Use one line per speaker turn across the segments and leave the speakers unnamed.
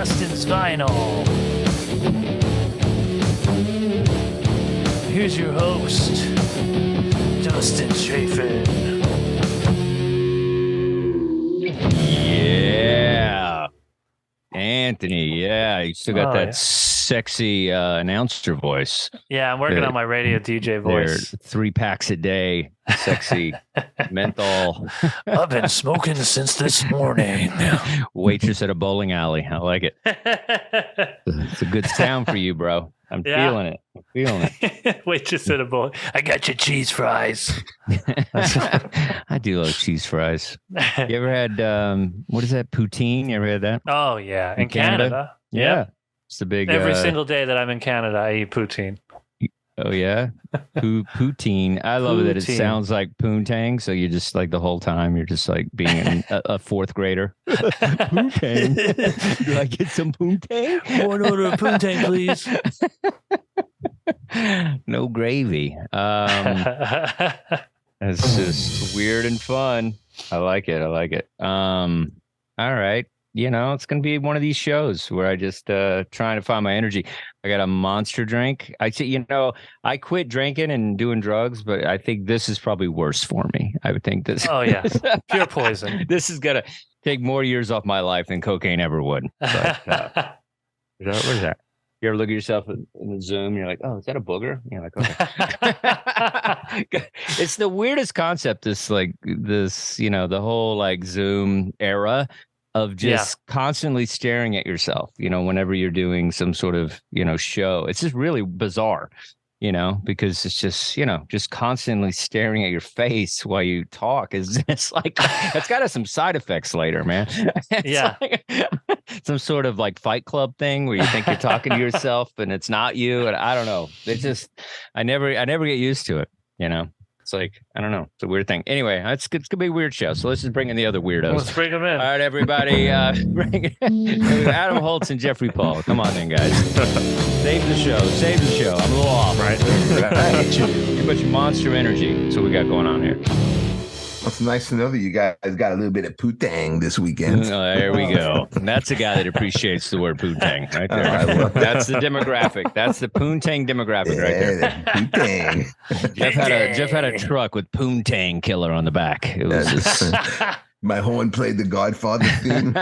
Dustin's Vinyl. Here's your host, Dustin Chafin.
Yeah. Anthony, yeah. You still got that sexy announcer voice.
Yeah, I'm working on my radio DJ voice.
3 packs a day. Sexy menthol.
I've been smoking since this morning.
Waitress at a bowling alley. I like it. It's a good sound for you, bro. I'm feeling it. I'm feeling it.
Waitress at a bowling. I got your cheese fries.
I do love cheese fries. You ever had, what is that, poutine? You ever had that?
Oh, yeah. In Canada.
Yeah. It's the big...
Every single day that I'm in Canada, I eat poutine.
Oh, yeah? Poutine. I love it that it sounds like poontang. So you're just like the whole time, you're just like being a fourth grader. Poontang. Do I get some poontang?
One order of poontang, please.
No gravy. It's just weird and fun. I like it. All right. You know, it's going to be one of these shows where I just trying to find my energy. I got a monster drink. I quit drinking and doing drugs, but I think this is probably worse for me. I would think this.
Oh, yeah. Pure poison.
This is going to take more years off my life than cocaine ever would. But, what is that? You ever look at yourself in the Zoom and you're like, oh, is that a booger? And you're like, okay. It's the weirdest concept, the whole like Zoom era of just constantly staring at yourself, whenever you're doing some sort of, show. It's just really bizarre, because it's just, just constantly staring at your face while you talk is just like, it's got some side effects later, man. It's like some sort of like Fight Club thing where you think you're talking to yourself and it's not you. And I don't know. It's just, I never get used to it, It's like, I don't know. It's a weird thing. Anyway, it's going to be a weird show. So let's just bring in the other weirdos.
Let's bring them in.
All right, everybody. Bring Adam Holtz and Jeffrey Paul. Come on in, guys. Save the show. I'm a little off, right? Too much monster energy. That's what we got going on here.
It's nice to know that you guys got a little bit of pootang this weekend.
There we go. That's a guy that appreciates the word pootang right there. That's the demographic. That's the poontang demographic right there.
Pootang.
Jeff had a truck with poontang killer on the back. It was just...
My horn played the Godfather theme.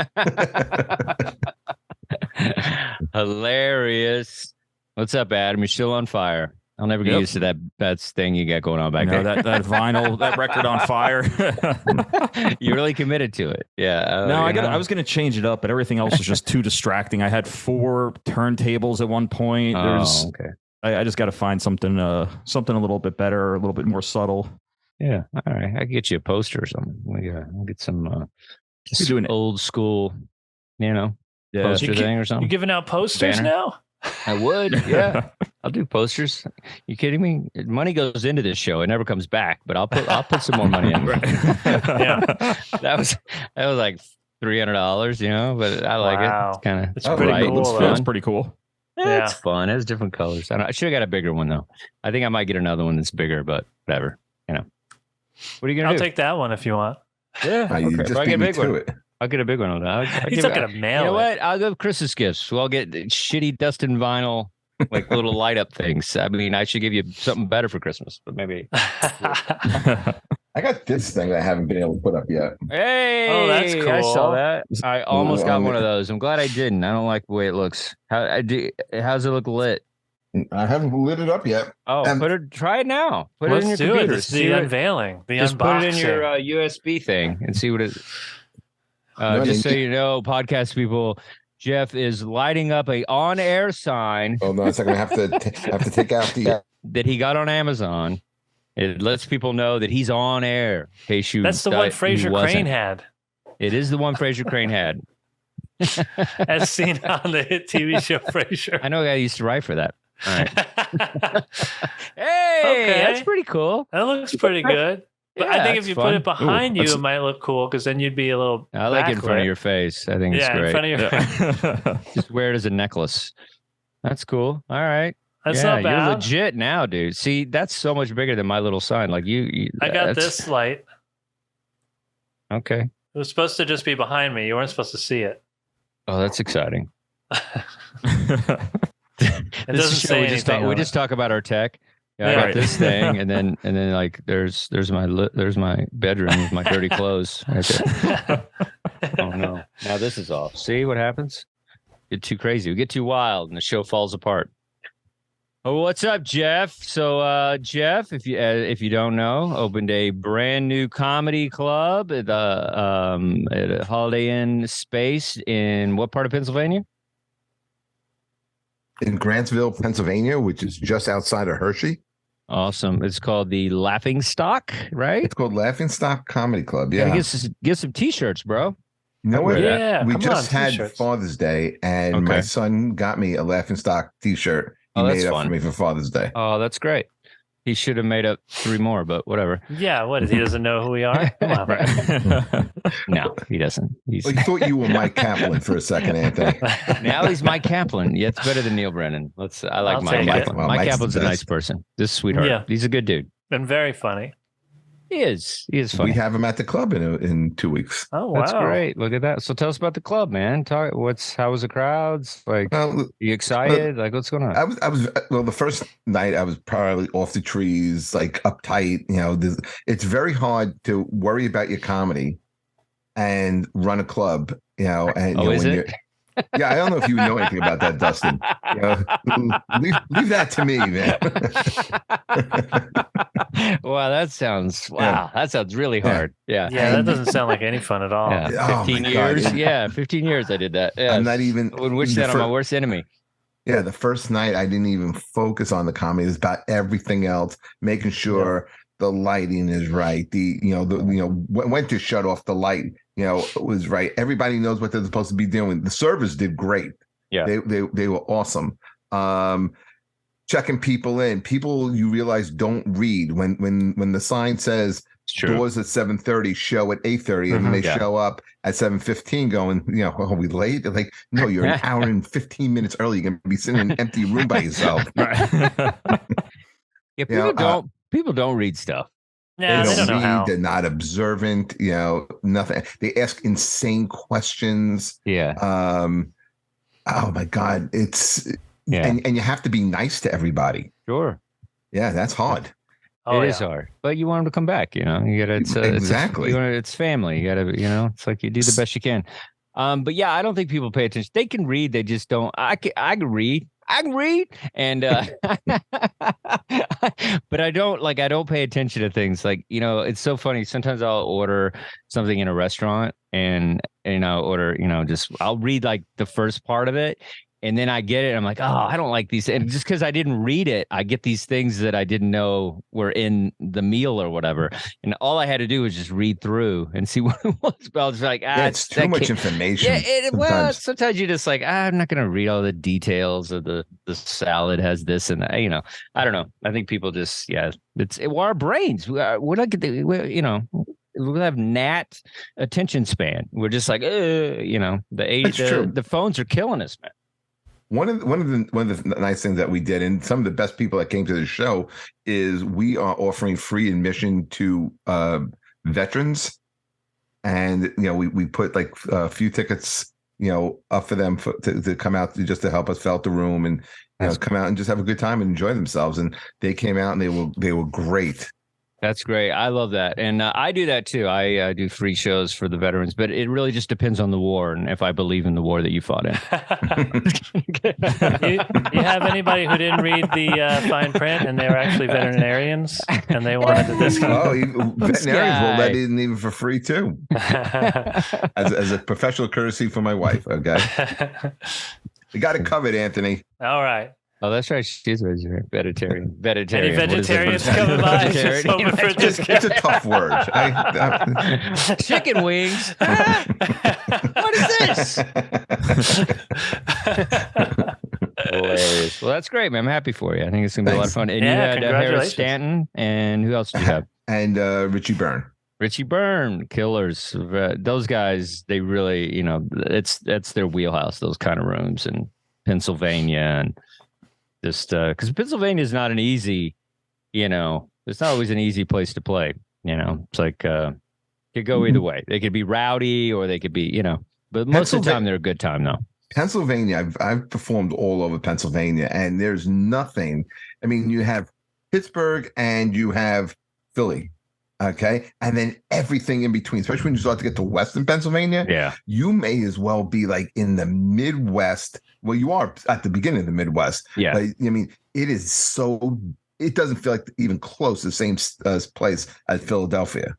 Hilarious. What's up, Adam? You're still on fire. I'll never get used to that thing you got going on back there.
That vinyl, that record on fire.
You really committed to it. Yeah.
No, I was going to change it up, but everything else was just too distracting. I had 4 turntables at one point.
Okay.
I just got to find something a little bit better, a little bit more subtle.
Yeah. All right. I can get you a poster or something. We'll get some just old school, poster thing or something.
You giving out posters now?
I would, yeah. I'll do posters. You kidding me? Money goes into this show; it never comes back. But I'll put some more money in. Yeah, that was like $300, But I like it. It's kind of
pretty cool.
It's fun.
It's pretty cool.
Yeah, it's fun. It has different colors. I should have got a bigger one though. I think I might get another one that's bigger, but whatever. What are you gonna do?
I'll take that one if you want.
Yeah,
okay.
If I get a big one. I'll get a big one on that.
He's not going to mail it.
You know what? I'll go Christmas gifts. So I'll get shitty Dustin vinyl, like little light up things. I mean, I should give you something better for Christmas, but maybe.
I got this thing that I haven't been able to put up yet.
Hey,
oh, that's cool.
I saw that. I almost got one of those. I'm glad I didn't. I don't like the way it looks. How's it look lit?
I haven't lit it up yet.
Oh, try it now.
Let's
it in your
do
computer.
It's the unveiling.
Just put it in your USB thing and see what it. Just so you know, podcast people, Jeff is lighting up a on-air sign.
Oh no, it's like I have to take out the
that he got on Amazon. It lets people know that he's on air. In case you,
that's the one Fraser Crane had.
It is the one Fraser Crane had,
as seen on the hit TV show Frasier.
I know a guy used to write for that. All right. Hey, that's pretty cool.
That looks pretty good. But I think if you put it behind you, it might look cool because then you'd be a little.
I like it in front of your face. I think it's great.
In front of your face.
Just wear it as a necklace. That's cool. All right.
That's not bad.
You're legit now, dude. See, that's so much bigger than my little sign. Like
I got this light.
Okay.
It was supposed to just be behind me. You weren't supposed to see it.
Oh, that's exciting.
It doesn't say anything.
We just talk about our tech. Yeah, I got this thing, and then like there's my bedroom with my dirty clothes right there. Oh no! Now this is off. See what happens? Get too crazy. We get too wild, and the show falls apart. Oh, what's up, Jeff? So, Jeff, if you don't know, opened a brand new comedy club at a Holiday Inn space in what part of Pennsylvania?
In Grantsville, Pennsylvania, which is just outside of Hershey.
Awesome. It's called the Laughing Stock, right?
It's called Laughing Stock Comedy Club. Yeah.
Get some t-shirts, bro.
You know what?
Yeah.
We just had Father's Day, and my son got me a Laughing Stock t-shirt. He made up for me for Father's Day.
Oh, that's great. He should have made up 3 more, but whatever.
Yeah, what? He doesn't know who we are? Come on.
Right. No, he doesn't.
He thought you were Mike Kaplan for a second, Anthony.
Now he's Mike Kaplan. Yeah, it's better than Neil Brennan. I like Mike Kaplan.
Well,
Mike Kaplan's a nice person. This sweetheart. Yeah. He's a good dude.
And very funny.
He is funny.
We have him at the club in 2 weeks.
Oh, wow.
That's great. Look at that. So tell us about the club, man. How was the crowds? Like, you excited? Like, what's going on?
I was the first night I was probably off the trees, like uptight. You know, it's very hard to worry about your comedy and run a club. You know, and
is it?
Yeah, I don't know if you know anything about that, Dustin. You know, leave that to me, man.
That sounds really hard. Yeah.
Yeah, that doesn't sound like any fun at all.
Yeah. 15 years. God. Yeah, 15 years I did that. Yeah.
I'm not even.
I would wish that on my worst enemy.
Yeah, the first night I didn't even focus on the comedy. It was about everything else, making sure the lighting is right. When to shut off the light, was right. Everybody knows what they're supposed to be doing. The servers did great.
Yeah,
they were awesome. Checking people in. People you realize don't read when the sign says doors at 7:30, show at 8:30, and they show up at 7:15 going, are we late? They're like, no, you're an hour and 15 minutes early. You're going to be sitting in an empty room by yourself.
Yeah, people don't read stuff.
Yeah, they don't know how.
They're not observant, nothing. They ask insane questions.
Yeah.
Oh my God. And you have to be nice to everybody.
Sure.
Yeah, that's hard.
It is hard, but you want them to come back. You gotta.
Exactly.
It's family. You gotta. It's like you do the best you can. But yeah, I don't think people pay attention. They can read. They just don't. I can read. And but I don't pay attention to things like, it's so funny. Sometimes I'll order something in a restaurant and I'll order, I'll read like the first part of it. And then I get it. I'm like, oh, I don't like these. And just because I didn't read it, I get these things that I didn't know were in the meal or whatever. And all I had to do was just read through and see what it was. But I was like,
it's too much information.
Yeah, sometimes you're just like, I'm not going to read all the details of the salad has this and that. I don't know. I think people just, it's our brains. We're not we have gnat attention span. We're just like, the phones are killing us, man.
One of the nice things that we did, and some of the best people that came to the show, is we are offering free admission to veterans, and we put like a few tickets up for them to come out just to help us fill out the room and come out and just have a good time and enjoy themselves. And they came out and they were great.
That's great. I love that. And I do that too. I do free shows for the veterans, but it really just depends on the war and if I believe in the war that you fought in.
you have anybody who didn't read the fine print and they were actually veterinarians and they wanted the discount?
Oh, veterinarians will let in even for free too. as a professional courtesy for my wife. Okay. You got it covered, Anthony.
All right.
Oh, that's right. She's a vegetarian.
Any vegetarians coming by?
It's a tough word.
Chicken wings. What is this? Hilarious. Well, that's great, man. I'm happy for you. I think it's going to be a lot of fun. And you had Harris Stanton, and who else did you have?
And Richie Byrne.
Richie Byrne, killers. Those guys, they really, that's their wheelhouse, those kind of rooms in Pennsylvania. And just because Pennsylvania is not an easy, it's not always an easy place to play. It's like it could go either way. They could be rowdy or they could be, but most of the time they're a good time though.
Pennsylvania, I've performed all over Pennsylvania, and there's nothing. I mean, you have Pittsburgh and you have Philly, okay, and then everything in between. Especially when you start to get to Western Pennsylvania,
Yeah.
you may as well be like in the Midwest. Well, you are at the beginning of the Midwest.
Yeah.
But I mean, it is so. It doesn't feel like even close to the same place as Philadelphia.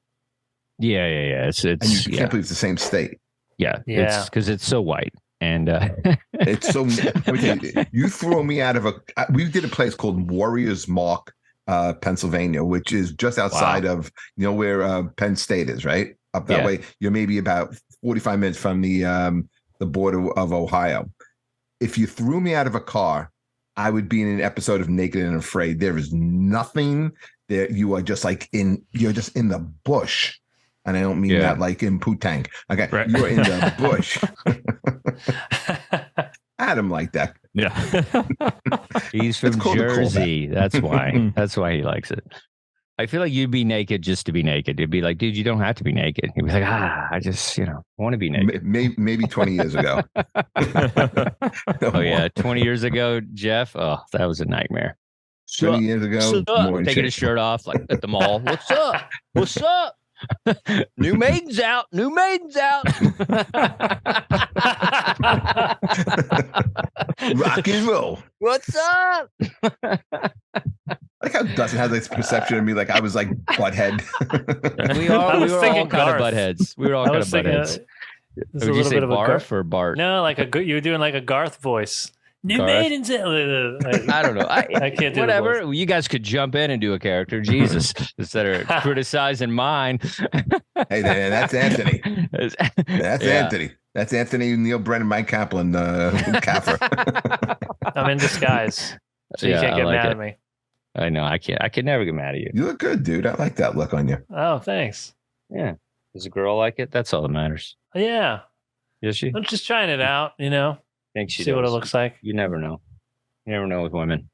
Yeah. It's
And you can't believe it's the same state.
yeah.
Yeah.
It's because it's so white. And
It's so. Let me tell you throw me out of a. We did a place called Warriors Mark, Pennsylvania, which is just outside of where Penn State is, right up that way. You're maybe about 45 minutes from the border of Ohio. If you threw me out of a car, I would be in an episode of Naked and Afraid. There is nothing there. You are just you're just in the bush. And I don't mean that like in Putang. Okay.
Right.
You're in the bush. Adam like that.
Yeah.
he's from
called a
Jersey. That's why. That's why he likes it. I feel like you'd be naked just to be naked. It'd be like, dude, you don't have to be naked. You'd be like, I just, want to be naked.
Maybe 20 years ago.
Oh, yeah. 20 years ago, Jeff. Oh, that was a nightmare.
20 years ago. More
Taking his shirt off like at the mall. What's up? What's up? New maiden's out. New maiden's out.
Rock and roll.
What's up?
Like how Dustin has this perception of me like I was like butthead.
We
I
were
was
all
thinking
kind of
Garth.
buttheads. We were all
I
kind of
was thinking,
buttheads.
There's
Would you say
of a
Barf or Bart?
No, like you were doing like a Garth voice. New
Garth?
maidens.
I don't know.
I can't do
whatever.
The voice.
You guys could jump in and do a character, Jesus, instead of criticizing mine.
Hey, that's Anthony.
That's
Anthony. That's Anthony, Neil Brennan, Mike Kaplan, Kapfer.
I'm in disguise, so you can't
I
get
like
mad
it.
at me.
I know. I can't. I can never get mad at you.
You look good, dude. I like that look on you.
Oh, thanks.
Yeah. Does a girl like it? That's all that matters.
Yeah,
Does she?
I'm just trying it out.
Think she
See what it
does.
looks like.
You never know. You never know with women.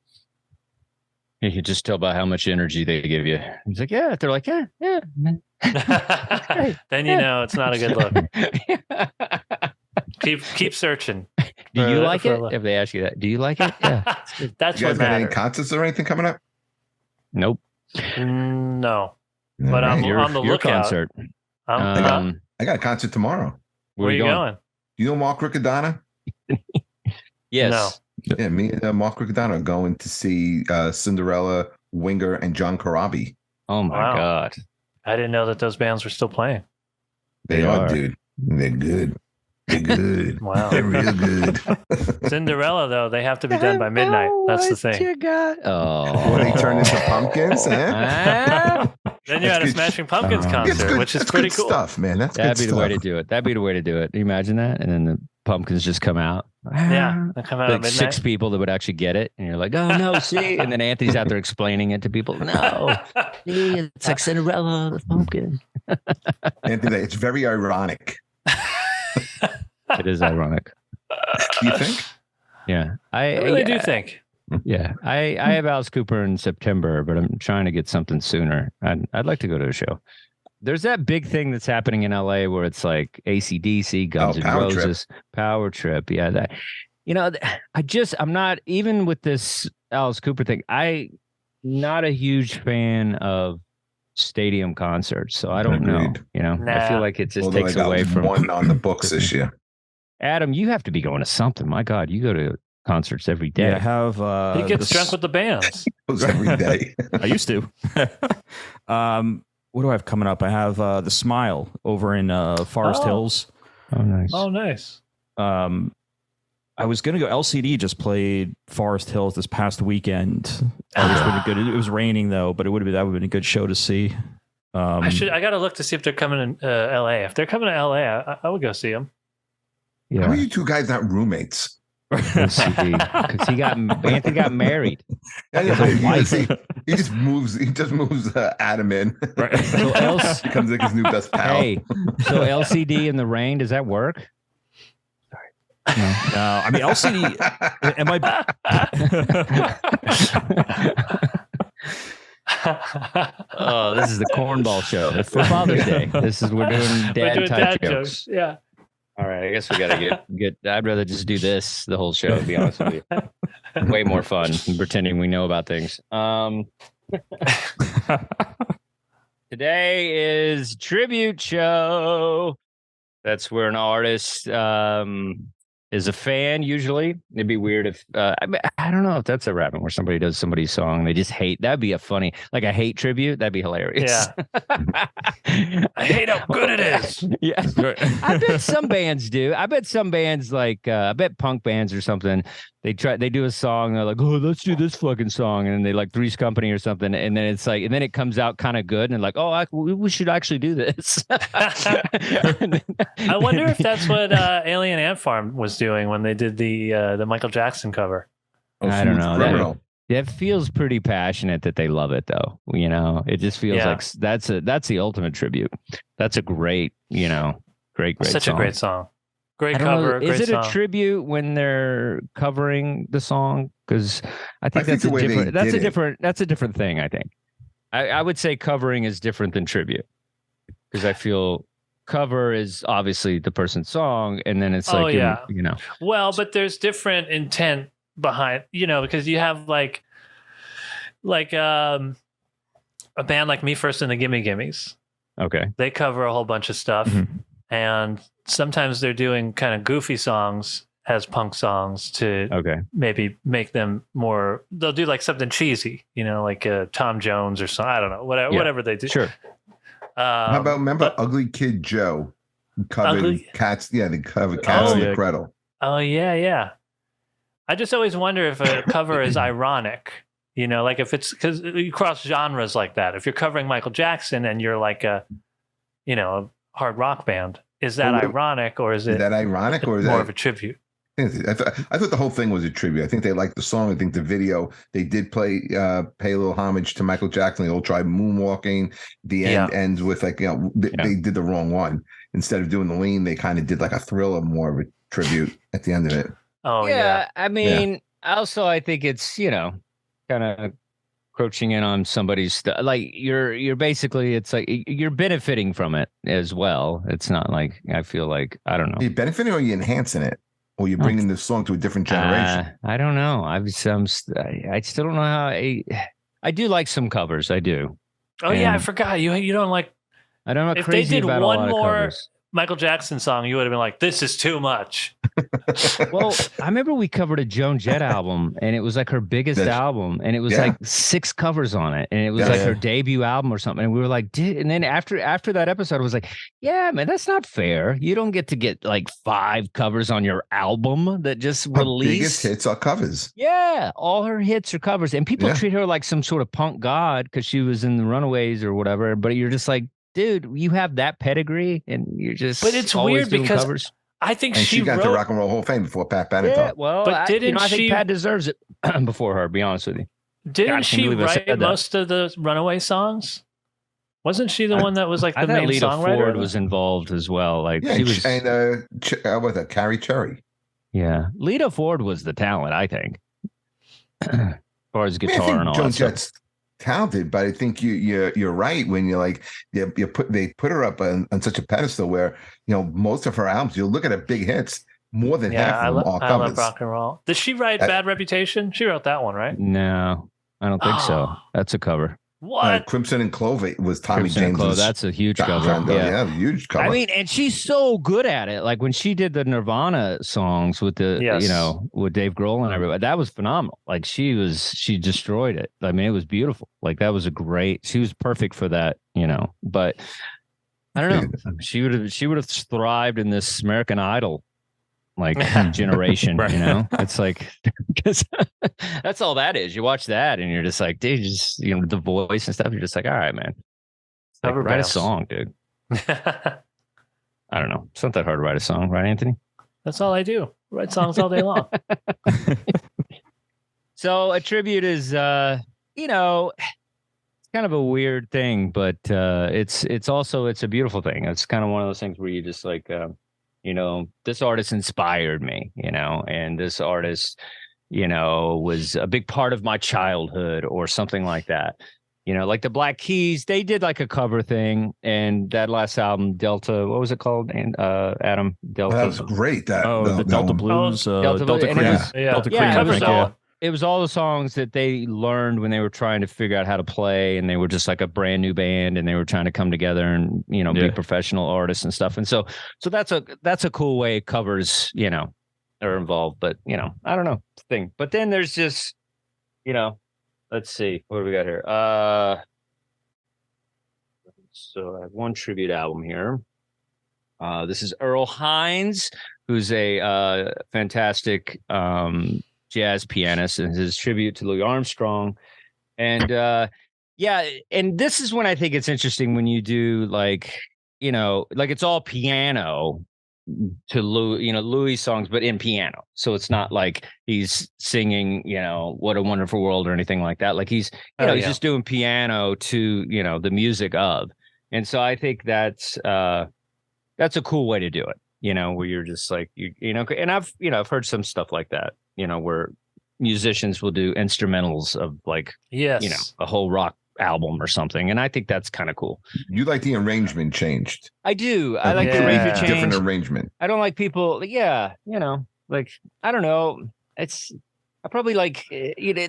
You can just tell by how much energy they give you. He's like, yeah. They're like, yeah.
Then it's not a good look. Keep searching.
Do you like it?
for-
If they ask you that, do you like it? Yeah.
That's
You
what
guys got any
matters.
concerts or anything coming up?
Nope.
No,
All
But I'm-
right.
Your,
on the
your
lookout.
concert.
I'm,
I got a concert tomorrow.
where are you going?
Do you know Mark Riccadonna?
Yes.
No.
Yeah, me and Mark Riccadonna are going to see Cinderella, Winger, and John Corabi.
Oh my
Wow.
God.
I didn't know that those bands were still playing.
They
They
are,
are.
dude. They're good. They're good.
Wow.
They're real good.
Cinderella, though, they have to be done by midnight. That's the thing.
Oh.
When they turn into pumpkins,
Ah,
Then you had a
That's good.
Smashing Pumpkins
It's
concert, which is
that's
pretty
good
cool.
stuff, man. That's
That'd
good
be the way to
stuff.
do it. That'd be the way to do it. You imagine that? And then the pumpkins just come out.
Yeah, they come out
Like
at midnight.
6 people that would actually get it. And you're like, oh, no, see? And then Anthony's out there explaining it to people. No, see, it's like Cinderella, the pumpkin.
Anthony, it's very ironic.
It is ironic.
Do you think?
Yeah.
I really do think.
Yeah. I have Alice Cooper in September, but I'm trying to get something sooner. I'd like to go to a show. There's that big thing that's happening in LA where it's like AC/DC, Guns N'
Power Trip.
Roses, Power Trip. Yeah. That, I'm not, even with this Alice Cooper thing, I'm not a huge fan of stadium concerts. So I don't
Agreed.
know. I
Nah.
feel like it just
Although
takes
I got
away from
one on the books this year.
Adam. You have to be going to something. My God, you go to concerts every day.
Yeah, I have.
He gets drunk with the bands.
Goes every day.
I used to. What do I have coming up? I have the Smile over in Forest
Oh.
Hills.
Oh, nice.
Oh, nice.
I was gonna go. LCD just played Forest Hills this past weekend. It was pretty good. It was raining though, but that would have been a good show to see.
I got to look to see if they're coming in LA. If they're coming to LA, I would go see them.
How
Yeah.
are you two guys not roommates?
Because Anthony got married.
I know,
His
he,
wife.
he just moves Adam in.
Right.
So else,
Becomes like his new best pal.
hey, so LCD in the rain, does that work?
No, I mean LCD. Am
Oh, this is the cornball show. It's for Father's Day. We're doing
We're
dad
doing
type
dad
jokes.
jokes. Yeah.
All right, I guess we gotta get. I'd rather just do this the whole show. To be honest with you, way more fun than pretending we know about things. Today is tribute show. That's where an artist is a fan. Usually, it'd be weird if I don't know if that's ever happened where somebody does somebody's song they just hate. That'd be a funny, like a hate tribute. That'd be hilarious.
Yeah. I hate how good it is.
Yeah, I bet some bands do. I bet some bands like I bet punk bands or something. They do a song. They're like, oh, let's do this fucking song, and they like Three's Company or something, and then it's like, and then it comes out kind of good, and like, oh, we should actually do this.
I wonder if that's what Alien Ant Farm was doing when they did the Michael Jackson cover.
I don't know. That feels pretty passionate that they love it, though. You know, it just feels like that's the ultimate tribute. That's a great, great
Such
song.
A great song. Great cover.
Is it
song.
a tribute when they're covering the song? Because I think that's a different thing. I think I would say covering is different than tribute, because I feel cover is obviously the person's song, and then it's like
Well, but there's different intent behind, because you have like a band like Me First and the Gimme Gimmes.
Okay,
they cover a whole bunch of stuff. Mm-hmm. And sometimes they're doing kind of goofy songs as punk songs to maybe make them more. They'll do like something cheesy, like Tom Jones or something. I don't know, whatever they do.
Sure.
How about remember Ugly Kid Joe covered Cats? Yeah, they covered Cats in the Cradle.
Oh yeah. I just always wonder if a cover is ironic. Like if it's because you cross genres like that. If you're covering Michael Jackson and you're like a hard rock band, is that ironic, or is that
ironic, or is
more
that
of a tribute?
I thought the whole thing was a tribute. I think they liked the song. I think the video, they did pay a little homage to Michael Jackson. They all tried moonwalking. The end ends with like, they did the wrong one. Instead of doing the lean, they kind of did like a Thriller, more of a tribute at the end of it.
Oh yeah.
I mean, also I think it's kind of encroaching in on somebody's stuff. Like you're basically, it's like you're benefiting from it as well. It's not like, I feel like, I don't know.
Are you benefiting, or are you enhancing it, or you're bringing the song to a different generation?
I don't know. I still don't know how. I do like some covers. I do.
Oh yeah, I forgot. You don't like.
I don't know.
If they did one more Michael Jackson song, you would have been like, this is too much.
Well, I remember we covered a Joan Jett album, and it was like her biggest album, and it was like 6 covers on it, and it was like her debut album or something. And we were like, and then after that episode, I was like, yeah, man, that's not fair. You don't get to get like 5 covers on your album that just released.
Her biggest hits are covers.
Yeah, all her hits are covers, and people treat her like some sort of punk god because she was in the Runaways or whatever. But you're just like, dude, you have that pedigree, and you're just.
But it's weird because covers. I think
she got to Rock and Roll Hall of Fame before Pat Benatar.
Yeah, well,
but
I think Pat deserves it before her. To be honest with you,
didn't she write most of the Runaway songs? Wasn't she the one that was like the main
Lita
songwriter?
Ford was involved as well. Like she was,
and what's that? Carrie Cherry.
Yeah, Lita Ford was the talent, I think, as far as guitar and all that stuff.
Talented, but I think you're right when you're like they put her up on such a pedestal where most of her albums, you'll look at her big hits, more than half of them are covers.
I love Rock and Roll. Did she write Bad Reputation? She wrote that one, right?
No, I don't think so. That's a cover.
What?
Crimson and Clover was Tommy James.
That's a huge cover.
Yeah, huge cover.
I mean, and she's so good at it. Like when she did the Nirvana songs with the, with Dave Grohl and everybody, that was phenomenal. Like she destroyed it. I mean, it was beautiful. Like that was she was perfect for that, but I don't know. She would have thrived in this American Idol like generation, right. It's like, because that's all that is. You watch that and you're just like, dude, just the voice and stuff, you're just like, all right, man, like, write a song, dude. I don't know, it's not that hard to write a song, right, Anthony?
That's all I do, write songs all day long.
So a tribute is it's kind of a weird thing, but it's also a beautiful thing. It's kind of one of those things where you just like this artist inspired me, and this artist, was a big part of my childhood or something like that. Like the Black Keys, they did like a cover thing, and that last album, Delta, what was it called? And Adam, Delta.
That was great.
The Delta Blues,
Delta
Delta
Blues,
Cream,
yeah.
Delta
Yeah,
Cream.
cover
I think,
solid.
it was all the songs that they learned when they were trying to figure out how to play, and they were just like a brand new band, and they were trying to come together and be professional artists and stuff. And so that's a cool way covers are involved. But I don't know thing. But then there's just let's see, what do we got here? So I have one tribute album here. This is Earl Hines, who's a fantastic jazz pianist, and his tribute to Louis Armstrong. And and this is when I think it's interesting when you do like it's all piano to Louis songs, but in piano. So it's not like he's singing, What a Wonderful World or anything like that. Like he's he's just doing piano to, the music of. And so I think that's a cool way to do it, where you're just like, and I've heard some stuff like that, where musicians will do instrumentals of like,
yes,
a whole rock album or something. And I think that's kind of cool.
You like the arrangement changed.
I do. I like the arrangement change.
Different arrangement.
I don't like people. Yeah. Like, I don't know. I probably like,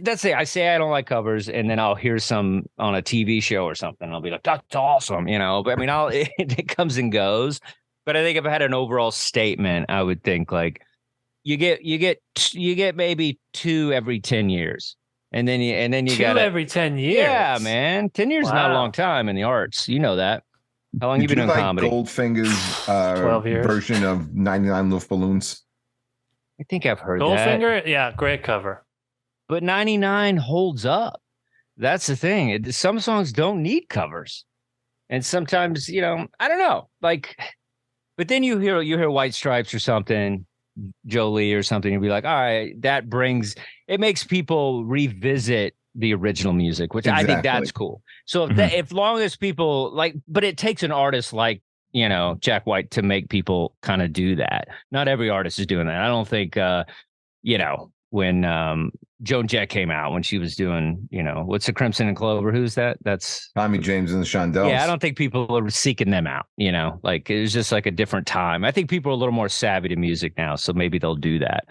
that's it. I say I don't like covers, and then I'll hear some on a TV show or something. I'll be like, that's awesome. But I mean, it comes and goes. But I think if I had an overall statement, I would think like you get maybe 2 every 10 years. And then you got
every 10 years.
Yeah, man. 10 years is not a long time in the arts. You know that. How long you been doing comedy?
Goldfinger's
12 years.
Version of 99 Luftballons.
I think I've heard that.
Goldfinger, yeah, great cover.
But 99 holds up. That's the thing. Some songs don't need covers. And sometimes, I don't know. Like, but then you hear White Stripes or something, Jolie or something, you'll be like, all right, it makes people revisit the original music, which I think that's cool. So if long as people but it takes an artist like, Jack White to make people kind of do that. Not every artist is doing that. I don't think, when Joan Jett came out, when she was doing, what's the Crimson and Clover? Who's that? That's
Tommy James and the Shondells.
Yeah, I don't think people are seeking them out, like it was just like a different time. I think people are a little more savvy to music now, so maybe they'll do that.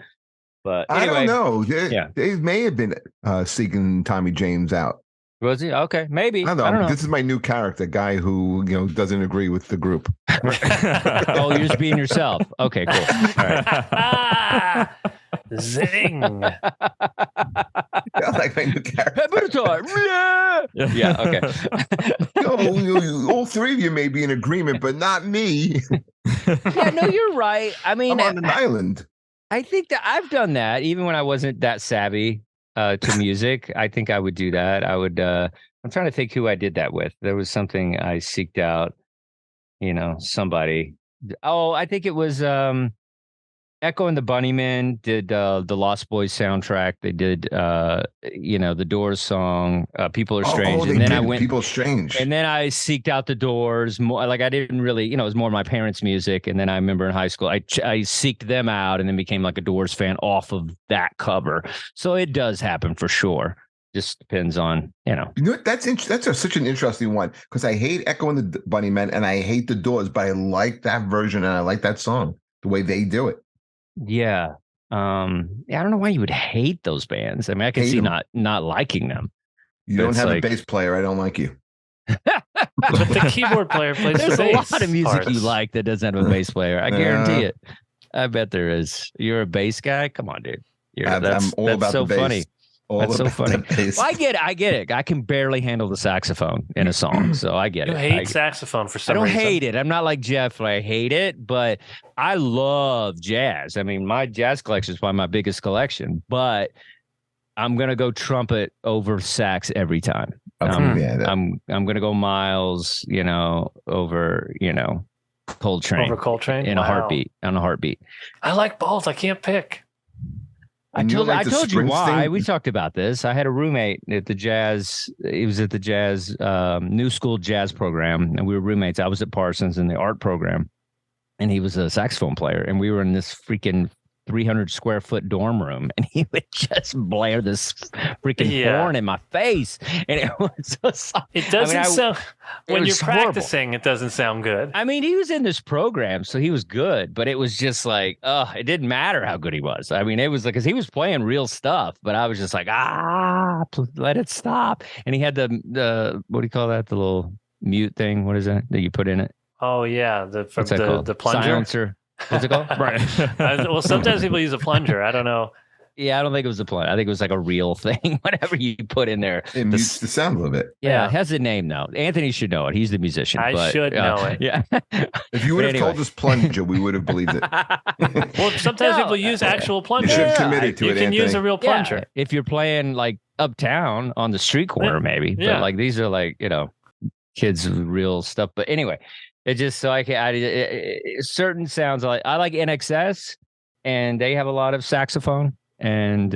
But anyway,
I don't know. They may have been seeking Tommy James out.
Was he? Okay, maybe.
I don't know. This is my new character, guy who doesn't agree with the group.
Oh, you're just being yourself. Okay, cool. All right.
Zing.
I like my new character.
Yeah. Okay.
All 3 of you may be in agreement, but not me.
Yeah. No, you're right. I mean,
I'm on an island.
I think that I've done that even when I wasn't that savvy to music. I think I would do that. I would. I'm trying to think who I did that with. There was something I seeked out. Somebody. Oh, I think it was Echo and the Bunnymen did the Lost Boys soundtrack. They did the Doors song "People Are Strange," and then I went
"People Are Strange,"
and then I seeked out the Doors. More like I didn't really, it was more my parents' music. And then I remember in high school, I seeked them out, and then became like a Doors fan off of that cover. So it does happen for sure. Just depends on
That's such an interesting one, because I hate Echo and the Bunnymen and I hate the Doors, but I like that version and I like that song the way they do it.
Yeah. I don't know why you would hate those bands. I mean, I can see not liking them.
You don't have a bass player. I don't like you.
But the keyboard player plays
There's
the bass.
a lot of music
parts.
you like that doesn't have a bass player. I guarantee it. I bet there is. You're a bass guy? Come on, dude.
I'm all about
so
the bass.
funny. That's so funny. Well, I get it. I can barely handle the saxophone in a song, so I get it.
You hate saxophone for some
reason. I
reason.
don't hate it. I'm not like Jeff. I hate it, but I love jazz. I mean, my jazz collection is probably my biggest collection, but I'm gonna go trumpet over sax every time. I'm gonna go Miles, over Coltrane.
Over Coltrane
in a heartbeat. On a heartbeat.
I like both. I can't pick.
I told you why. We talked about this. I had a roommate at the jazz. He was at the jazz new school jazz program, and we were roommates. I was at Parsons in the art program, and he was a saxophone player. And we were in this freaking 300 square foot dorm room, and he would just blare this freaking horn in my face, and it was just,
it doesn't sound when you're practicing.
Horrible.
It doesn't sound good.
I mean, he was in this program, so he was good, but it was just like, it didn't matter how good he was. I mean, it was like, because he was playing real stuff, but I was just like, let it stop. And he had the what do you call that? The little mute thing. What is that you put in it?
Oh yeah, the plunger.
Silencer. What's it called?
Right.
Well, sometimes people use a plunger. I don't know.
Yeah, I don't think it was a plunger. I think it was like a real thing. Whatever you put in there,
it mutes the sound a little bit.
Yeah, it has a name though. Anthony should know it. He's the musician.
I should know it.
Yeah.
If you would have told us plunger, we would have believed it.
Well, sometimes people use actual plungers.
You should have committed to
you
it.
You can
Anthony.
use a real plunger
if you're playing like uptown on the street corner, maybe.
Yeah.
But like these are like kids with real stuff. But anyway, it just so certain sounds I like NXS, and they have a lot of saxophone. And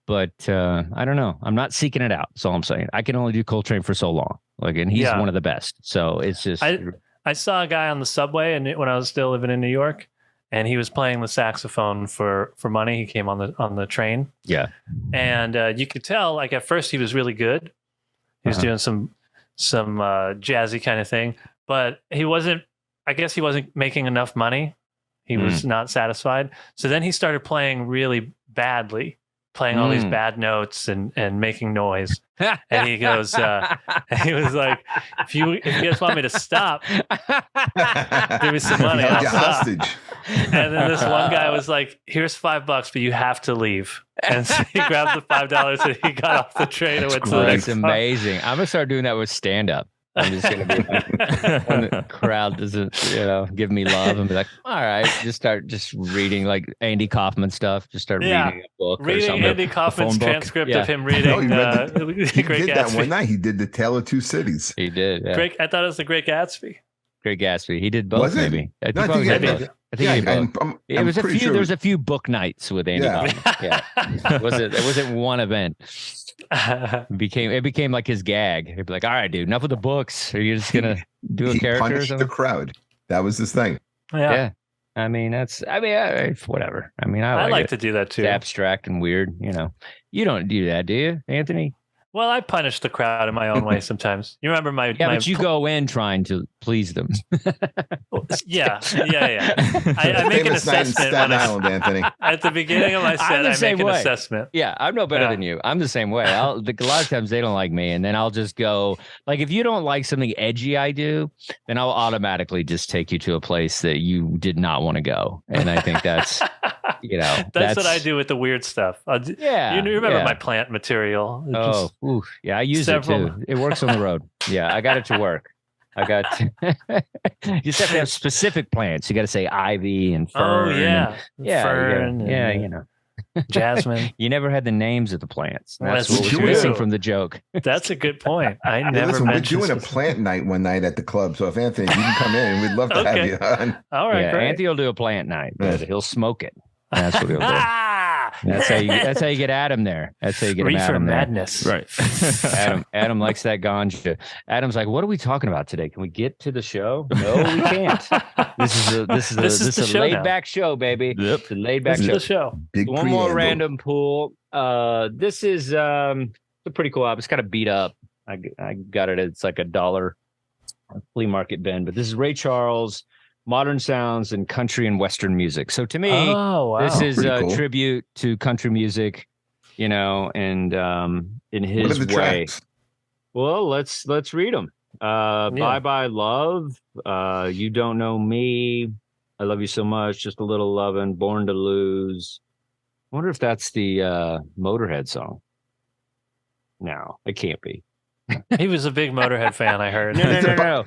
but I don't know. I'm not seeking it out. That's all I'm saying. I can only do Coltrane for so long. Like, and he's one of the best. So it's just.
I saw a guy on the subway, and when I was still living in New York, and he was playing the saxophone for money. He came on the train.
Yeah,
and you could tell. Like at first, he was really good. He was doing some jazzy kind of thing, but he wasn't. I guess he wasn't making enough money. He was not satisfied. So then he started playing really badly, playing all these bad notes and making noise. And he goes, he was like, if you guys want me to stop, give me some money. I'll stop.
Hostage.
And then this one guy was like, here's $5, but you have to leave. And so he grabbed the $5 and he got off the train and went to the next
That's amazing. I'm going to start doing that with stand-up. I'm just gonna be like, when the crowd doesn't, give me love, and be like, all right, just reading like Andy Kaufman stuff. Just start reading a book.
Reading Andy Kaufman's transcript of him reading.
He did that one night. He did The Tale of Two Cities.
He did. Yeah.
I thought it was The Great Gatsby.
Great Gatsby. He did both.
Was it?
Maybe. I
No,
think he did
both.
I think he did both.
It was
a few. There was a few book nights with Andy Kaufman. Yeah. It wasn't one event. It became like his gag. He'd be like, all right, dude, enough of the books. Are you just gonna do a character?
Punished the crowd. That was his thing.
Yeah.
I mean, whatever. I mean, I
like to do that too.
It's abstract and weird. You don't do that, do you, Anthony?
Well, I punish the crowd in my own way sometimes. You remember
but you go in trying to please them.
Yeah. I make an assessment
Anthony.
At the beginning of my set. I make an assessment.
Yeah, I'm no better than you. I'm the same way. A lot of times they don't like me, and then I'll just go like, if you don't like something edgy I do, then I'll automatically just take you to a place that you did not want to go, and I think that's. That's
what I do with the weird stuff. You remember my plant material?
I use it too. It works on the road. Yeah, I got it to work. You just have to have specific plants. You got to say ivy and fern. Fern. Jasmine. You never had the names of the plants. That's what was missing from the joke.
That's a good point. We're
doing a plant night one night at the club. So if Anthony, you can come in, we'd love to have you on.
All right, great.
Anthony will do a plant night, but he'll smoke it. That's what he'll do. That's how you get Adam there. That's how you get Adam
madness.
There. Right. Adam likes that ganja. Adam's like, what are we talking about today? Can we get to the show? No, we can't. This is a laid back show, baby.
Yep.
It's a laid back show.
The show.
One more random pool. This is a pretty cool album. It's kind of beat up. I got it. It's like $1 flea market bin, but this is Ray Charles. Modern sounds and country and Western music. So to me, this is a tribute to country music, and in his
what are the
way.
Tracks?
Well, let's read them. Bye Bye Love, You Don't Know Me, I Love You So Much, Just a Little Lovin', Born to Lose. I wonder if that's the Motorhead song. No, it can't be.
He was a big Motorhead fan, I heard.
No.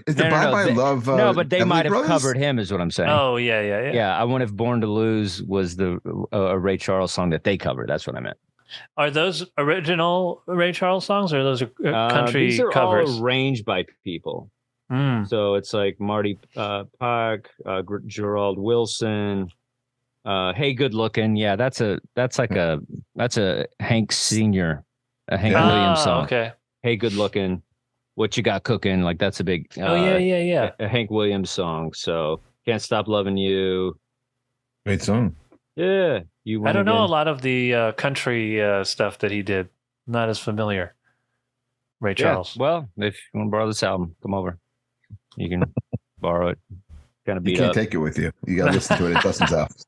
Is the Bye Bye Love?
No, but they
Emily
might have
Brothers?
covered him, is what I'm saying.
Oh, yeah.
Yeah, I wonder if Born to Lose was the a Ray Charles song that they covered. That's what I meant.
Are those original Ray Charles songs, or are those country
these are
covers?
All arranged by people. So it's like Marty Park, Gerald Wilson. Hey, Good Looking. Yeah, that's a Hank Senior, a Hank Williams song.
Okay.
Hey, Good Looking, What You Got Cooking, like that's a big
yeah.
A Hank Williams song. So Can't Stop Loving You.
Great song.
Yeah, you.
I don't know a
again?
lot of the country stuff that he did. Not as familiar. Ray
Yeah.
Charles.
Well, if you want to borrow this album, come over. You can borrow it. Kind of
You
beat
can't
up.
take it with you. You got to listen to it at Dustin's house.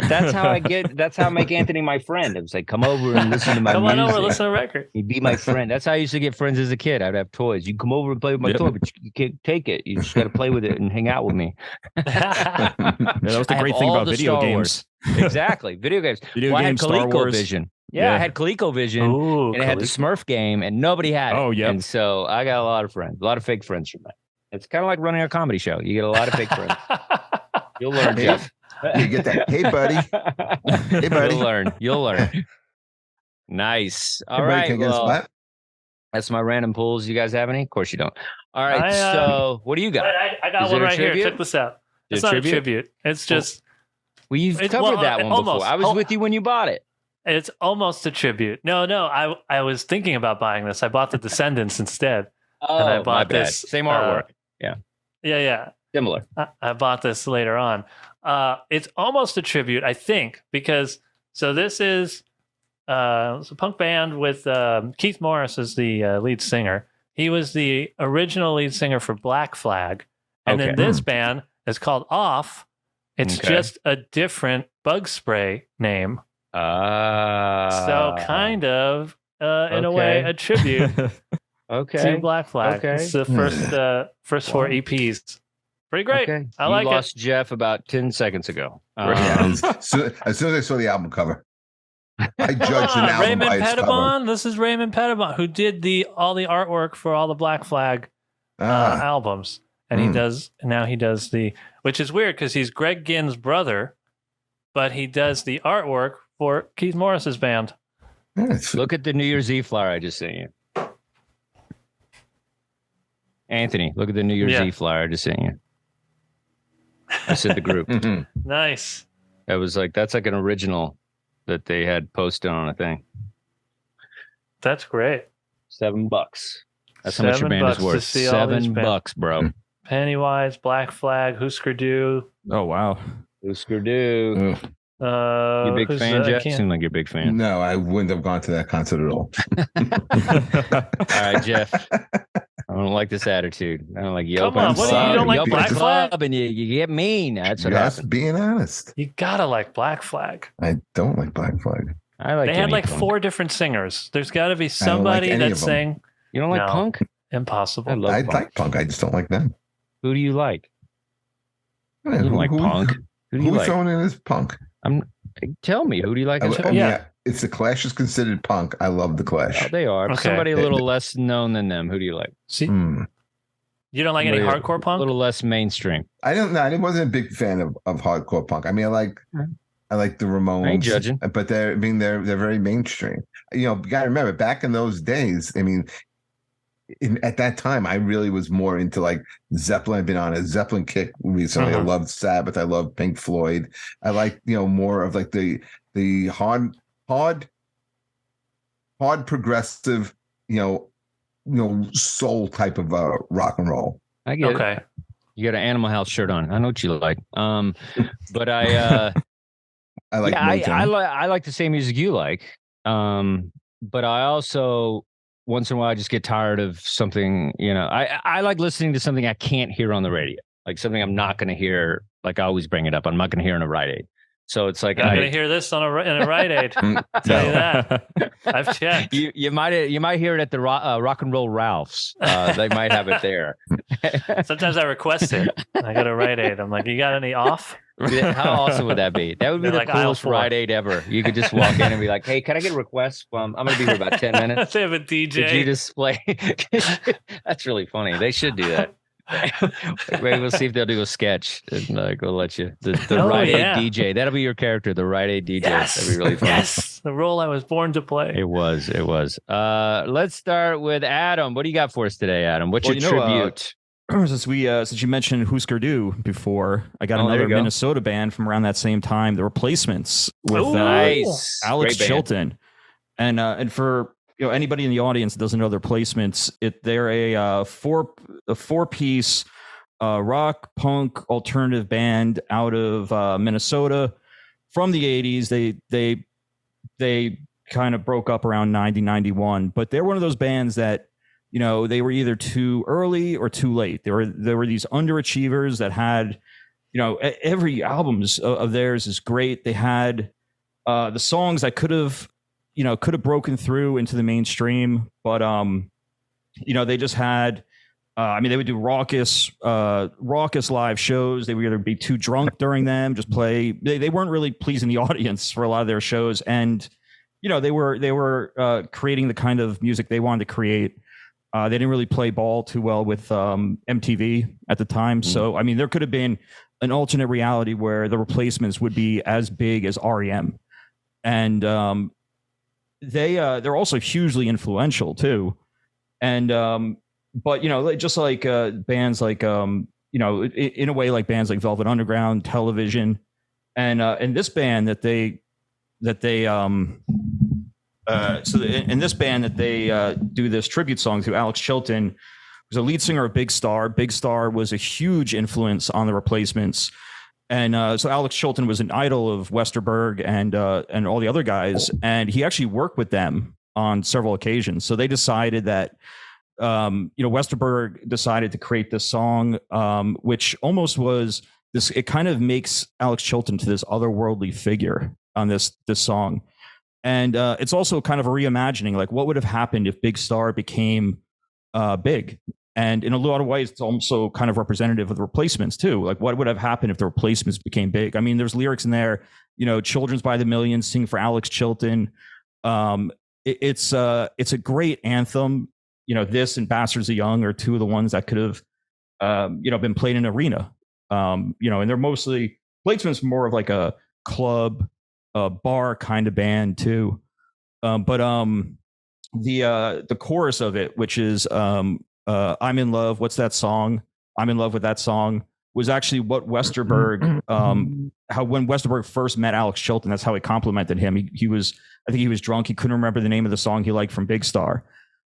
That's how I get. That's how I make Anthony my friend. It was like, come over and listen to my
Come on
music.
over, listen to record.
He'd be my friend. That's how I used to get friends as a kid. I'd have toys. You can come over and play with my
Yep.
toy, but you can't take it. You just got to play with it and hang out with me.
Yeah, that was the
I have
great thing
all
about
the
video
Star
games.
Wars. Exactly, video games.
Video
I had
games, Star Wars.
ColecoVision. Yeah, I had ColecoVision,
Ooh,
and it had the Smurf game, and nobody had it.
Oh, yep.
And so I got a lot of friends, a lot of fake friends from that. It's kind of like running a comedy show. You get a lot of fake friends. You'll learn,
Hey,
Jeff.
You get that. Hey, buddy. Hey, buddy.
You'll learn. You'll learn. Nice. All
Hey, buddy,
right.
can I get a
Well,
spot?
that's my random pulls. You guys have any? Of course you don't. All right.
I,
So what do you got?
I got
Is it
one
a
right here.
tribute?
Check this out.
Is
It's
it
not
tribute?
a tribute. It's just
Well, you've
It's-
covered
well,
that one
almost.
before. I was
Oh.
with you when you bought it.
it's almost a tribute. No, I was thinking about buying this. I bought the Descendants instead.
Oh,
I
my
bought
bad.
this,
Same artwork.
Yeah.
Similar.
I bought this later on. It's almost a tribute, I think, because so this is it's a punk band with Keith Morris as the lead singer. He was the original lead singer for Black Flag, and then
Okay.
this band is called Off. It's
Okay.
just a different bug spray name, so kind of in a way
okay.
a tribute
Okay.
to Black Flag.
Okay.
It's the first four EPs. Pretty great.
Okay.
I
you
like
lost Jeff about 10 seconds ago.
Yeah, as soon as I saw the album cover, I judged an album
Raymond
by its cover.
Pettibon. This is Raymond Pettibon who did all the artwork for all the Black Flag albums, and he does which is weird because he's Greg Ginn's brother, but he does the artwork for Keith Morris's band.
Look at the New Year's Eve flyer I just sent you. Anthony, look at the New Year's Eve flyer I just sent you. I said the group.
Nice.
I was like, that's like an original that they had posted on a thing.
That's great.
$7. That's how much your band is
$7 to
worth.
see all these
$7, bro.
Pennywise, Black Flag, Husker Du.
Oh, wow.
Husker Du. You a big
who's,
fan,
I
Jeff?
can't-
Seem like you're a big fan.
No, I wouldn't have gone to that concert at all.
All right, Jeff. I don't like this attitude. I don't like you.
Come
open
on,
what do you don't
like
open
Black
the
Flag?
club and you get mean. That's what
Just
happens.
being honest.
You gotta like Black Flag.
I don't like Black Flag.
I like
They had
any
like
punk.
4 different singers. There's got to be
don't like
somebody
any
that
of them.
sang
You don't like
No.
punk?
Impossible.
I love
I
punk.
like punk. I just don't like them.
Who do you like?
Yeah,
You don't like punk. Who do you
Who's
like?
throwing in this punk?
Tell me, who do you like?
I
as
mean,
punk?
Yeah.
if the Clash is considered punk, I love the Clash.
Oh, they are.
Okay.
Somebody a little less known than them. Who do you like?
See,
Hmm.
you don't like any
Somebody
hardcore
A
punk?
little less mainstream.
I don't know. I wasn't a big fan of hardcore punk. I mean, I like the Ramones.
I ain't judging.
But they're very mainstream. You know, you gotta remember back in those days, I mean, at that time, I really was more into like Zeppelin. I've been on a Zeppelin kick recently. I loved Sabbath. I loved Pink Floyd. I like, more of like the hard progressive, soul type of rock and roll.
I get it.
Okay.
You got an Animal House shirt on. I know what you like. But I
I like
I like the same music you like. But I also once in a while I just get tired of something, I like listening to something I can't hear on the radio. Like something I'm not going to hear. Like I always bring it up. I'm not going to hear in a Rite Aid. So it's like
I'm not gonna hear this in a Rite Aid. Tell you that. I've checked.
you might hear it at the Rock and Roll Ralph's. They might have it there.
Sometimes I request it. I go to Rite Aid. I'm like, you got any off?
How awesome would that be? That would be
They're
the
like aisle
coolest
4.
Rite Aid ever. You could just walk in and be like, "Hey, can I get a request? I'm going to be here about 10 minutes.
They have a DJ.
Could you display?" That's really funny. They should do that. Maybe we'll see if they'll do a sketch and we'll let you. The Rite Aid DJ. That'll be your character, the Rite Aid DJ.
Yes.
That'd be really funny.
Yes. The role I was born to play.
It was. Let's start with Adam. What do you got for us today, Adam? What's
Well,
your tribute?
Since you mentioned Husker Du before, I got
Oh, there
another
you go.
Minnesota band from around that same time, The Replacements, with
Ooh.
Nice.
Alex
Great band.
Chilton, and for anybody in the audience that doesn't know The Replacements, they're a four-piece rock punk alternative band out of Minnesota from the 80s. They kind of broke up around 90, 91, but they're one of those bands that, you know, they were either too early or too late. There were these underachievers that had, you know, every album of theirs is great. They had the songs that could have broken through into the mainstream, but you know, they just had I mean, they would do raucous live shows. They would either be too drunk during them, just play. They weren't really pleasing the audience for a lot of their shows, and you know, they were creating the kind of music they wanted to create. They didn't really play ball too well with MTV at the time. So, I mean, there could have been an alternate reality where the Replacements would be as big as REM, and they're also hugely influential too. And but you know, just like bands like you know, in a way, like bands like Velvet Underground, Television, and this band that they in this band that they do this tribute song to, Alex Chilton was a lead singer of Big Star. Big Star was a huge influence on the Replacements. And so Alex Chilton was an idol of Westerberg and all the other guys. And he actually worked with them on several occasions. So they decided that, you know, Westerberg decided to create this song, which almost was this, it kind of makes Alex Chilton to this otherworldly figure on this song. And it's also kind of a reimagining, like what would have happened if Big Star became big? And in a lot of ways, it's also kind of representative of the Replacements too. Like what would have happened if the Replacements became big? I mean, there's lyrics in there, you know, Children's by the Millions, Sing for Alex Chilton. It's a great anthem. You know, this and Bastards of Young are two of the ones that could have, you know, been played in an arena. You know, and they're mostly, Replacements more of like a club, bar kind of band too. But the chorus of it, which is I'm in love. What's that song? I'm in love with that song, was actually what Westerberg, how when Westerberg first met Alex Chilton, that's how he complimented him. He was, I think he was drunk. He couldn't remember the name of the song he liked from Big Star.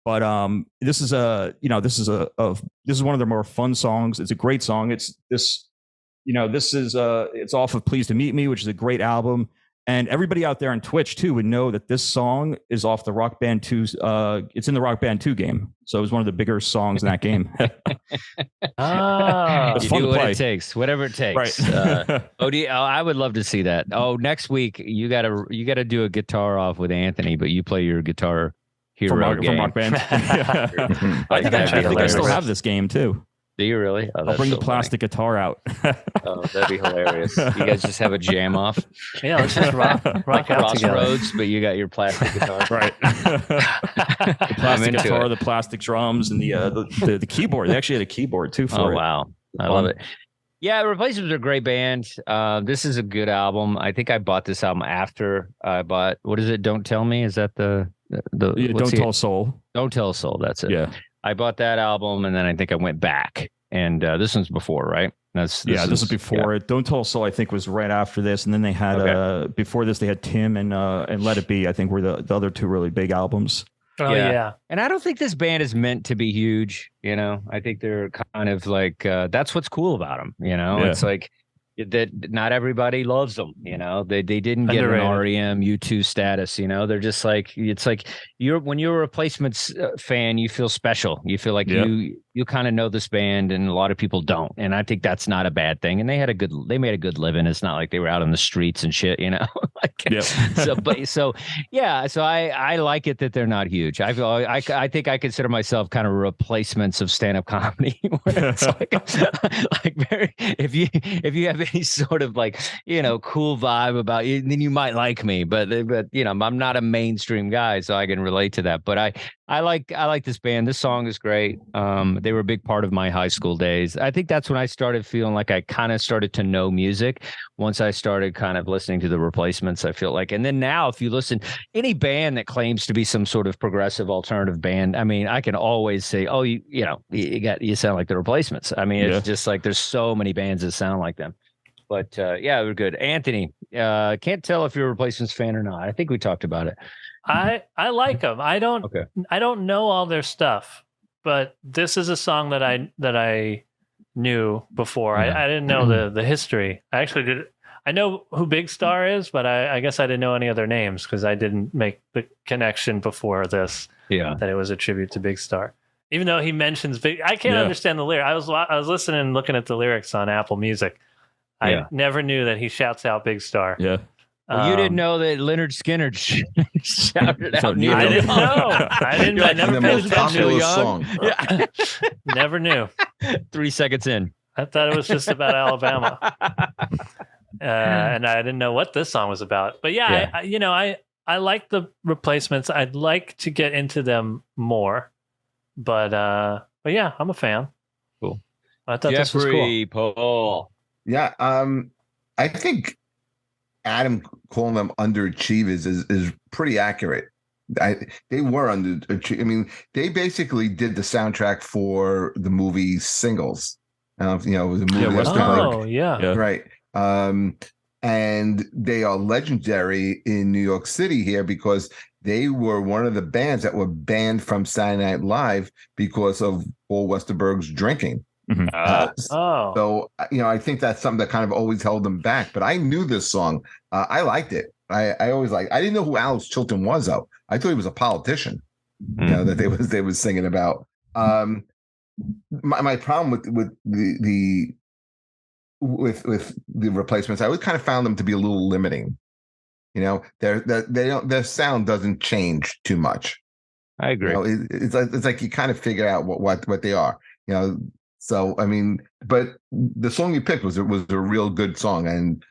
But this is one of their more fun songs. It's a great song. It's this, you know, this is it's off of Pleased to Meet Me, which is a great album. And everybody out there on Twitch too would know that this song is off the Rock Band 2. It's in the Rock Band 2 game, so it was one of the bigger songs in that game.
You do what it takes, whatever it takes. Right. I would love to see that. Oh, next week you gotta do a guitar off with Anthony, but you play your Guitar Hero game.
From Rock Band. I think I still have this game too.
Do you really? Oh,
I'll bring the plastic guitar out.
Oh, that'd be hilarious. You guys just have a jam off.
Yeah, let's just rock
like
out together.
Crossroads, but you got your plastic guitar.
Right. The plastic guitar, the plastic drums, and the keyboard. They actually had a keyboard too for it.
Oh, wow. I love it. Yeah, Replacements are a great band. This is a good album. I think I bought this album after I bought, what is it? Don't Tell Me? Is that the
Don't Tell Soul?
Don't Tell Soul. That's it.
Yeah.
I bought that album, and then I think I went back. And this one's before, right? This
is before it. Don't Tell Soul, I think, was right after this, and then they had before this they had Tim and Let It Be. I think were the other two really big albums.
Oh yeah.
And I don't think this band is meant to be huge. You know, I think they're kind of like that's what's cool about them. You know, it's like that not everybody loves them. You know, they didn't get an REM U2 status. You know, they're just like, it's like when you're a Replacements fan, you feel special. You feel like you kind of know this band, and a lot of people don't. And I think that's not a bad thing. And they made a good living. It's not like they were out on the streets and shit, you know. So I like it that they're not huge. I think I consider myself kind of replacements of stand-up comedy. Where it's like very, if you have any sort of like, you know, cool vibe about you, then you might like me. But you know, I'm not a mainstream guy, so I can relate to that. But I like this band. This song is great. They were a big part of my high school days. I think that's when I started feeling like I kind of started to know music. Once I started kind of listening to the Replacements, I feel like. And then now, if you listen, any band that claims to be some sort of progressive alternative band, I mean, I can always say, oh, you sound like the Replacements. I mean, it's just like there's so many bands that sound like them. But yeah, they're good. Anthony, can't tell if you're a Replacements fan or not. I think we talked about it.
I like them. I don't know all their stuff, but this is a song that I knew before. I didn't know the history. I actually did. I know who Big Star is, but I guess I didn't know any other names because I didn't make the connection before this.
Yeah.
That it was a tribute to Big Star. Even though he mentions Big, I can't understand the lyric. I was listening and looking at the lyrics on Apple Music. I never knew that he shouts out Big Star.
Yeah.
Well, you didn't know that Leonard Skinner shouted out Neil
I didn't know. I never
the
paid
most
attention.
popular song.
Yeah.
Never knew.
3 seconds in.
I thought it was just about Alabama. And I didn't know what this song was about. But I like the Replacements. I'd like to get into them more. But yeah, I'm a fan.
Cool.
I thought this was cool.
Jeffrey Paul.
Yeah, I think Adam calling them underachievers is pretty accurate. They were underachievers. I mean, they basically did the soundtrack for the movie Singles. It was a movie. Right. And they are legendary in New York City here because they were one of the bands that were banned from Saturday Night Live because of Paul Westerberg's drinking.
Mm-hmm.
So I think that's something that kind of always held them back. But I knew this song. I liked it. I always liked. I didn't know who Alex Chilton was though. I thought he was a politician. That they was singing about. My problem with the Replacements, I always kind of found them to be a little limiting. Their sound doesn't change too much.
I agree.
It's like you kind of figure out what they are. So I mean, but the song you picked was a real good song, and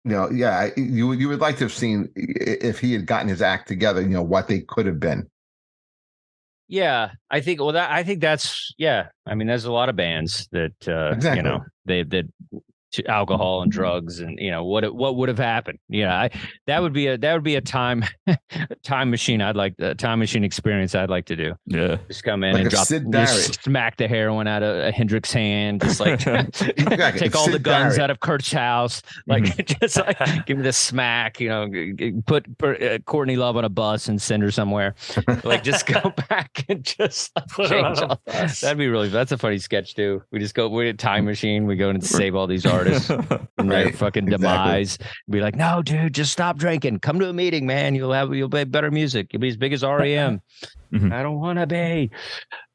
you would like to have seen if he had gotten his act together. What they could have been.
Yeah, I think. Well, I think that's. Yeah, I mean, there's a lot of bands that
exactly.
That alcohol and drugs and what would have happened. That would be a time machine. Time machine experience I'd like to do.
Yeah,
just come in and just smack the heroin out of Hendrix's hand, just like take all the guns out of Kurt's house, just like give me the smack. Put Courtney Love on a bus and send her somewhere. Like just go back and just change all. That'd be really. That's a funny sketch too. We're a time machine. We go and save all these artists and their fucking demise. Be like, no, dude, just stop drinking. Come to a meeting, man. You'll play better music. You'll be as big as REM. I don't want to be.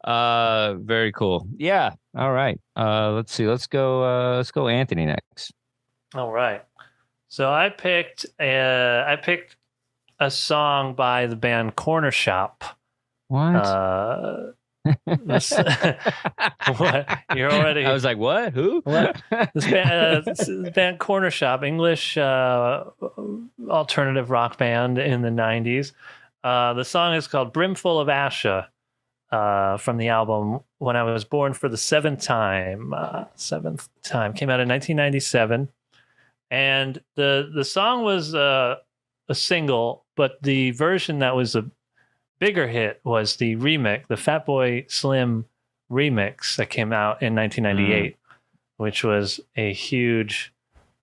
Very cool. Yeah. All right. Let's see. Let's go Anthony next.
All right. So I picked a song by the band Cornershop.
What?
What? You're already.
I was like, what? Who?
What? This band Cornershop, English alternative rock band in the 90s. The song is called Brimful of Asha, from the album When I Was Born for the Seventh Time. Came out in 1997. And the song was a single, but the version that was a bigger hit was the remix, the Fatboy Slim remix that came out in 1998, which was a huge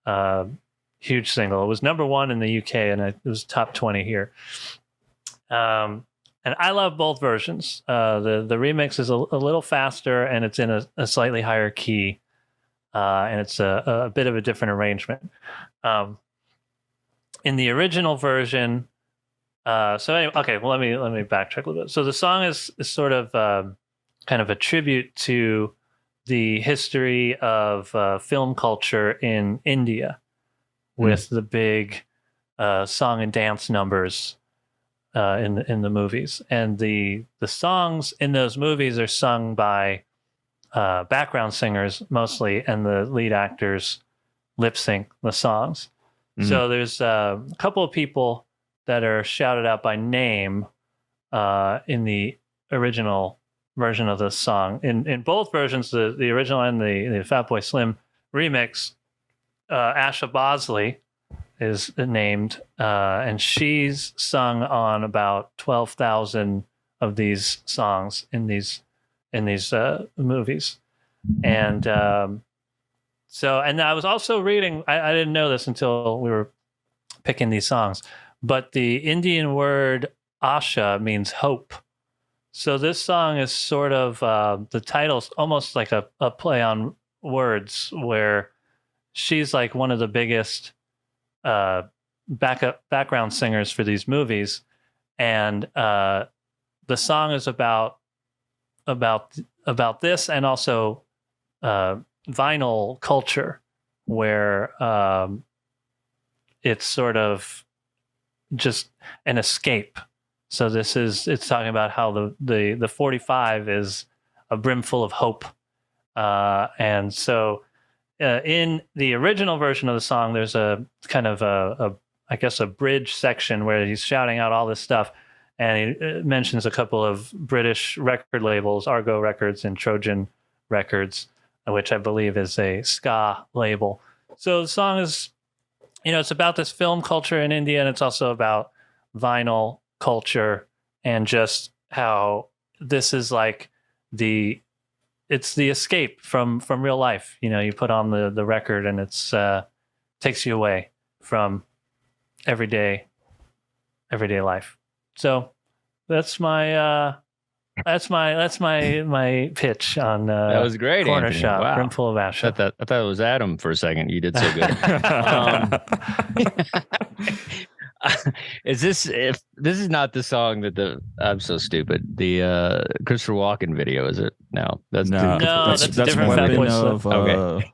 single. It was number one in the UK and it was top 20 here. And I love both versions. The remix is a little faster and it's in a slightly higher key, and it's a bit of a different arrangement. In the original version. So anyway, okay. Well, let me backtrack a little bit. So the song is sort of kind of a tribute to the history of film culture in India, with the big song and dance numbers in the movies, and the songs in those movies are sung by background singers mostly, and the lead actors lip sync the songs. So there's a couple of people that are shouted out by name in the original version of the song. In both versions, the original and the Fatboy Slim remix, Asha Bosley is named, and she's sung on about 12,000 of these songs in these movies. And and I was also reading, I didn't know this until we were picking these songs, but the Indian word Asha means hope. So this song is sort of, the title's almost like a play on words, where she's like one of the biggest background singers for these movies, and the song is about this, and also vinyl culture, where it's sort of just an escape. So it's talking about how the 45 is a brimful of hope, and so in the original version of the song, there's a kind of I guess a bridge section where he's shouting out all this stuff, and he mentions a couple of British record labels, Argo Records and Trojan Records, which I believe is a ska label. So the song is, it's about this film culture in India, and it's also about vinyl culture, and just how this is like it's the escape from real life. You put on the record, and it's takes you away from everyday life. So that's my pitch on
that was great.
Cornershop,
wow.
Brimful of Ash.
I thought it was Adam for a second. You did so good. This is not the song that I'm so stupid. The Christopher Walken video, is it? No, that's
that's a different
Weapon
Fatboy Slim.
Okay.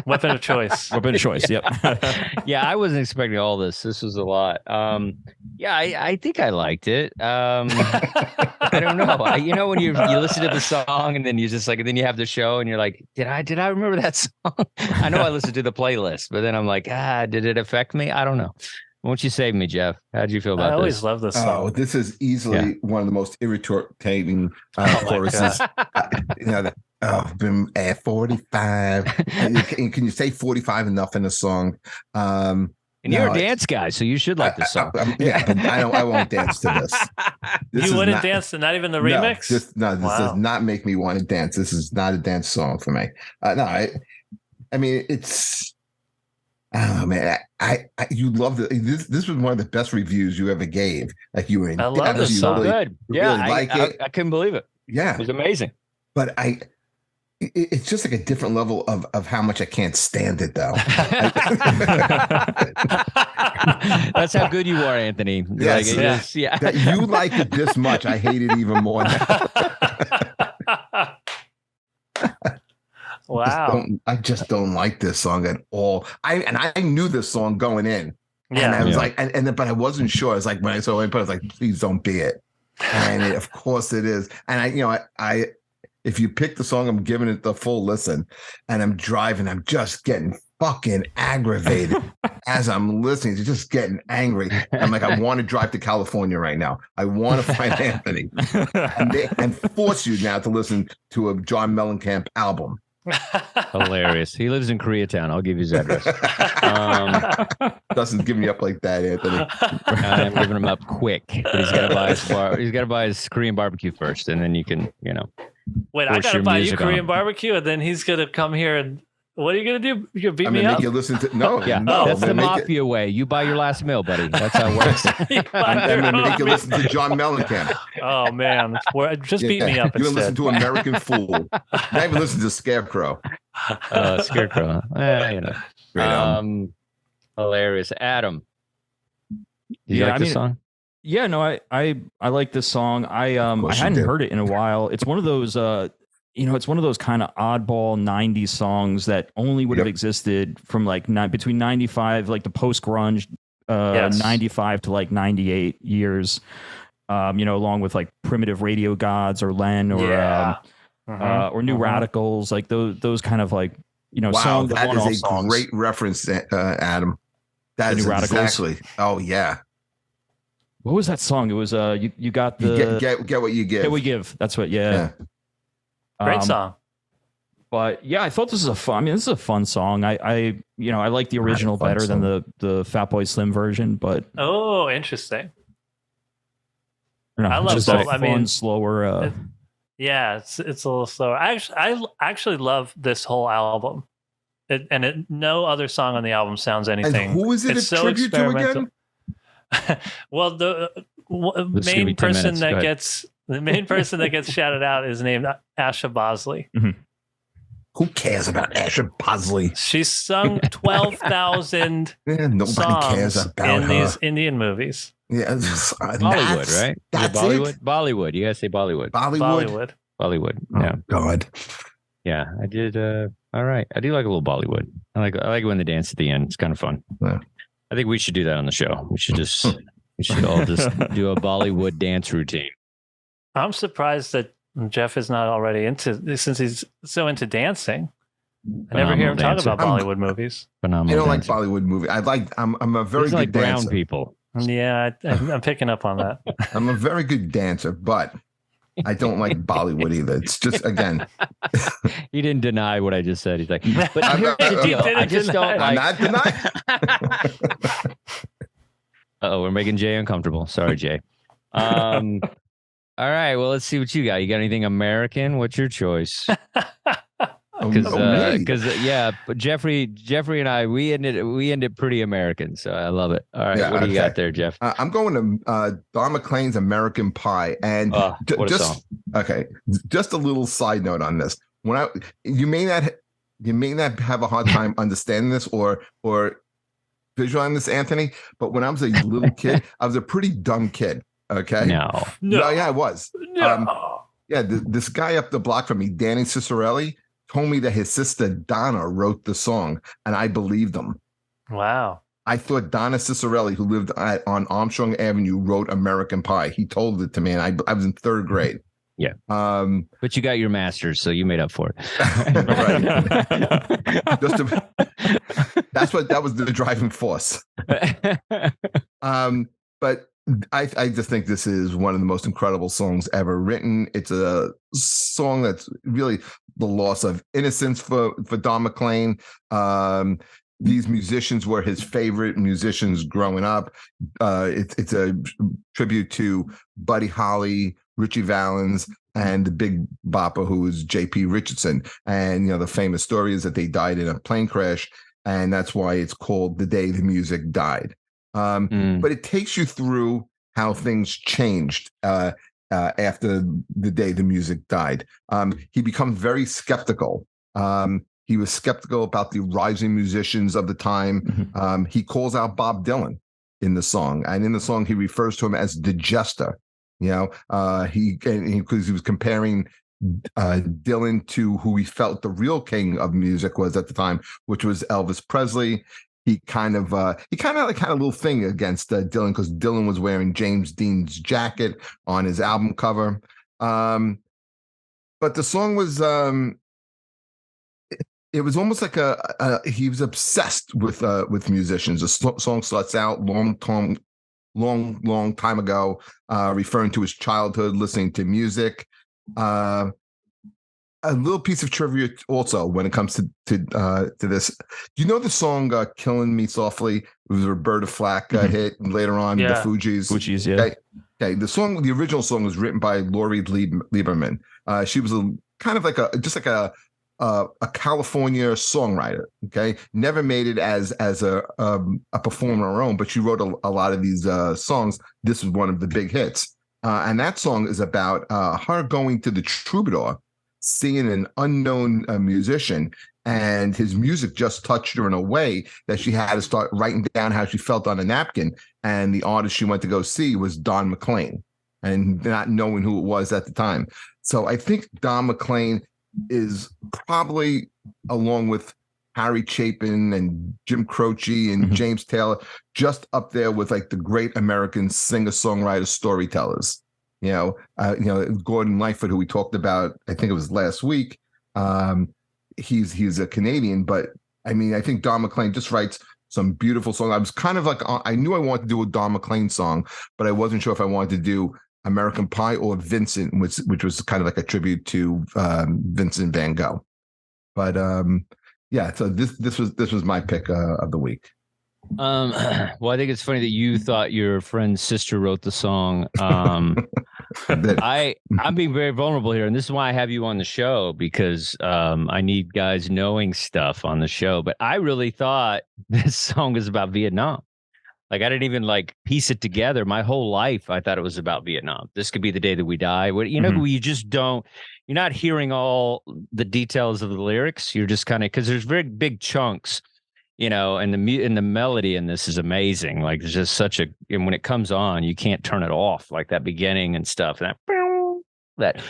Weapon of choice.
Weapon of choice. Yep.
Yeah, I wasn't expecting all this. This was a lot. Yeah, I think I liked it. I don't know. When you listen to the song, and then you just like, and then you have the show, and you're like, did I remember that song? I know I listened to the playlist, but then I'm like, did it affect me? I don't know. Won't you save me, Jeff? How'd you feel about this?
I always love this song.
Oh, this is easily one of the most irritating choruses. Been at 45. Can you say 45 enough in a song?
And you're a dance guy, so you should like this song.
Yeah, but I won't dance to this.
You wouldn't dance to not even the remix?
This does not make me want to dance. This is not a dance song for me. I mean, it's... Oh man, you love this. This was one of the best reviews you ever gave. Like you were in.
I love this song.
So good. Yeah,
really like it.
I couldn't believe it.
Yeah,
it was amazing.
But it's just like a different level of how much I can't stand it, though.
That's how good you are, Anthony.
Yes,
yeah.
That you like it this much, I hate it even more now.
Wow.
I just don't like this song at all. I knew this song going in.
Yeah.
And I was like, but I wasn't sure. It's like when I saw it, I was like, please don't be it. And of course it is. And I if you pick the song, I'm giving it the full listen, and I'm driving, I'm just getting fucking aggravated as I'm listening. It's just getting angry. I'm like, I want to drive to California right now. I want to find Anthony and force you now to listen to a John Mellencamp album.
Hilarious. He lives in Koreatown. I'll give you his address.
Dustin's giving you up like that, Anthony.
I'm giving him up quick, but he's got to buy his Korean barbecue first, and then you can,
Wait, I gotta buy you Korean barbecue, and then he's gonna come here and what are you gonna do? You're gonna beat me up?
Make you listen to
yeah.
No,
that's the mafia way. You buy your last meal, buddy. That's how it works.
I'm gonna make you listen to John Mellencamp.
Oh man, just beat me up.
You're gonna listen to American Fool. Not even listen to Scarecrow.
Scarecrow. Hilarious. Adam, do you like this song?
Yeah, no, I like this song. I hadn't heard it in a while. It's one of those it's one of those kind of oddball 90s songs that only would have existed from like between 95, like the post grunge 95 to like 98 years. Along with like Primitive Radio Gods or Len or New Radicals, like those kind of like songs.
That is a great reference, Adam. That is exactly. Oh yeah.
What was that song? It was you got the
get what you give.
Get what you give. That's what. Yeah.
Great song.
But yeah, I thought this is a fun. I mean, this is a fun song. I like the original better than the Fatboy Slim version. But
interesting.
I love both. Slower.
It's a little slower. I actually love this whole album. No other song on the album sounds anything.
And who is it a tribute to again?
Well, the main person that gets shouted out is named Asha Bosley.
Mm-hmm.
Who cares about Asher Bosley?
She sung 12,000
Nobody cares
songs
about
in
her.
these Indian movies.
Yeah,
Bollywood, right?
That's
Bollywood.
it.
Bollywood. You gotta say Bollywood.
Bollywood.
Bollywood.
Oh
Yeah.
God.
Yeah. I did. All right. I do like a little Bollywood. I like it when they dance at the end. It's kind of fun.
Yeah.
I think we should do that on the show. We should all just do a Bollywood dance routine.
I'm surprised that Jeff is not already into, since he's so into dancing. I never hear him talk about Bollywood movies.
Phenomenal.
I don't
dancer.
like Bollywood movie. I'm a very good
like brown
dancer.
people.
Yeah, I'm picking up on that.
I'm a very good dancer, but I don't like Bollywood either. It's just, again,
He didn't deny what I just said. He's like, but
I'm
here's the
not-
deal.
He
I just don't
I'm
like.
not denying.
Uh-oh, we're making Jay uncomfortable. Sorry, Jay. All right. Well, let's see what you got. You got anything American? What's your choice? Because yeah, but Jeffrey and I, we ended pretty American, so I love it. All right,
Yeah,
what do you
okay.
got there, Jeff?
I'm going to Don McLean's American Pie, and
What a song.
just a little side note on this. You may not have a hard time understanding this or visualizing this, Anthony, but when I was a little kid, I was a pretty dumb kid. Okay.
No.
Yeah, I was.
No.
This guy up the block from me, Danny Cicerelli, told me that his sister Donna wrote the song, and I believed him.
Wow.
I thought Donna Cicerelli, who lived on Armstrong Avenue, wrote American Pie. He told it to me, and I was in third grade.
Yeah.
But
you got your master's, so you made up for it.
That was the driving force. But I just think this is one of the most incredible songs ever written. It's a song that's really the loss of innocence for Don McLean. These musicians were his favorite musicians growing up. It's a tribute to Buddy Holly, Richie Valens, and the big bopper who is J.P. Richardson. And the famous story is that they died in a plane crash, and that's why it's called The Day the Music Died. But it takes you through how things changed after the day the music died. He becomes very skeptical. He was skeptical about the rising musicians of the time. He calls out Bob Dylan in the song, and in the song he refers to him as the jester. Because he was comparing Dylan to who he felt the real king of music was at the time, which was Elvis Presley. He kind of had a little thing against Dylan because Dylan was wearing James Dean's jacket on his album cover. But the song was it was almost like he was obsessed with musicians. The song starts out long time ago, referring to his childhood, listening to music. A little piece of trivia also when it comes to this. Do you know the song "Killing Me Softly"? It was a Roberta Flack hit, and later on the Fugees.
Fugees, yeah.
Okay. The original song was written by Laurie Lieberman. She was kind of like a California songwriter. Okay, never made it as a performer on her own, but she wrote a lot of these songs. This was one of the big hits, and that song is about her going to the Troubadour, seeing an unknown musician, and his music just touched her in a way that she had to start writing down how she felt on a napkin. And the artist she went to go see was Don McLean, and not knowing who it was at the time. So I think Don McLean is probably, along with Harry Chapin and Jim Croce and James Taylor, just up there with like the great American singer-songwriter storytellers. Gordon Lightfoot, who we talked about, I think it was last week. He's a Canadian, but I mean, I think Don McLean just writes some beautiful songs. I was kind of like, I knew I wanted to do a Don McLean song, but I wasn't sure if I wanted to do American Pie or Vincent, which was kind of like a tribute to Vincent van Gogh. But so this was my pick of the week.
Well, I think it's funny that you thought your friend's sister wrote the song. I'm being very vulnerable here, and this is why I have you on the show, because I need guys knowing stuff on the show. But I really thought this song was about Vietnam. Like I didn't even like piece it together. My whole life, I thought it was about Vietnam. This could be the day that we die. What you know, you just don't. You're not hearing all the details of the lyrics. You're just kind of because there's very big chunks, you know, and the melody in this is amazing. Like it's just such a. And when it comes on, you can't turn it off. Like that beginning and stuff. And that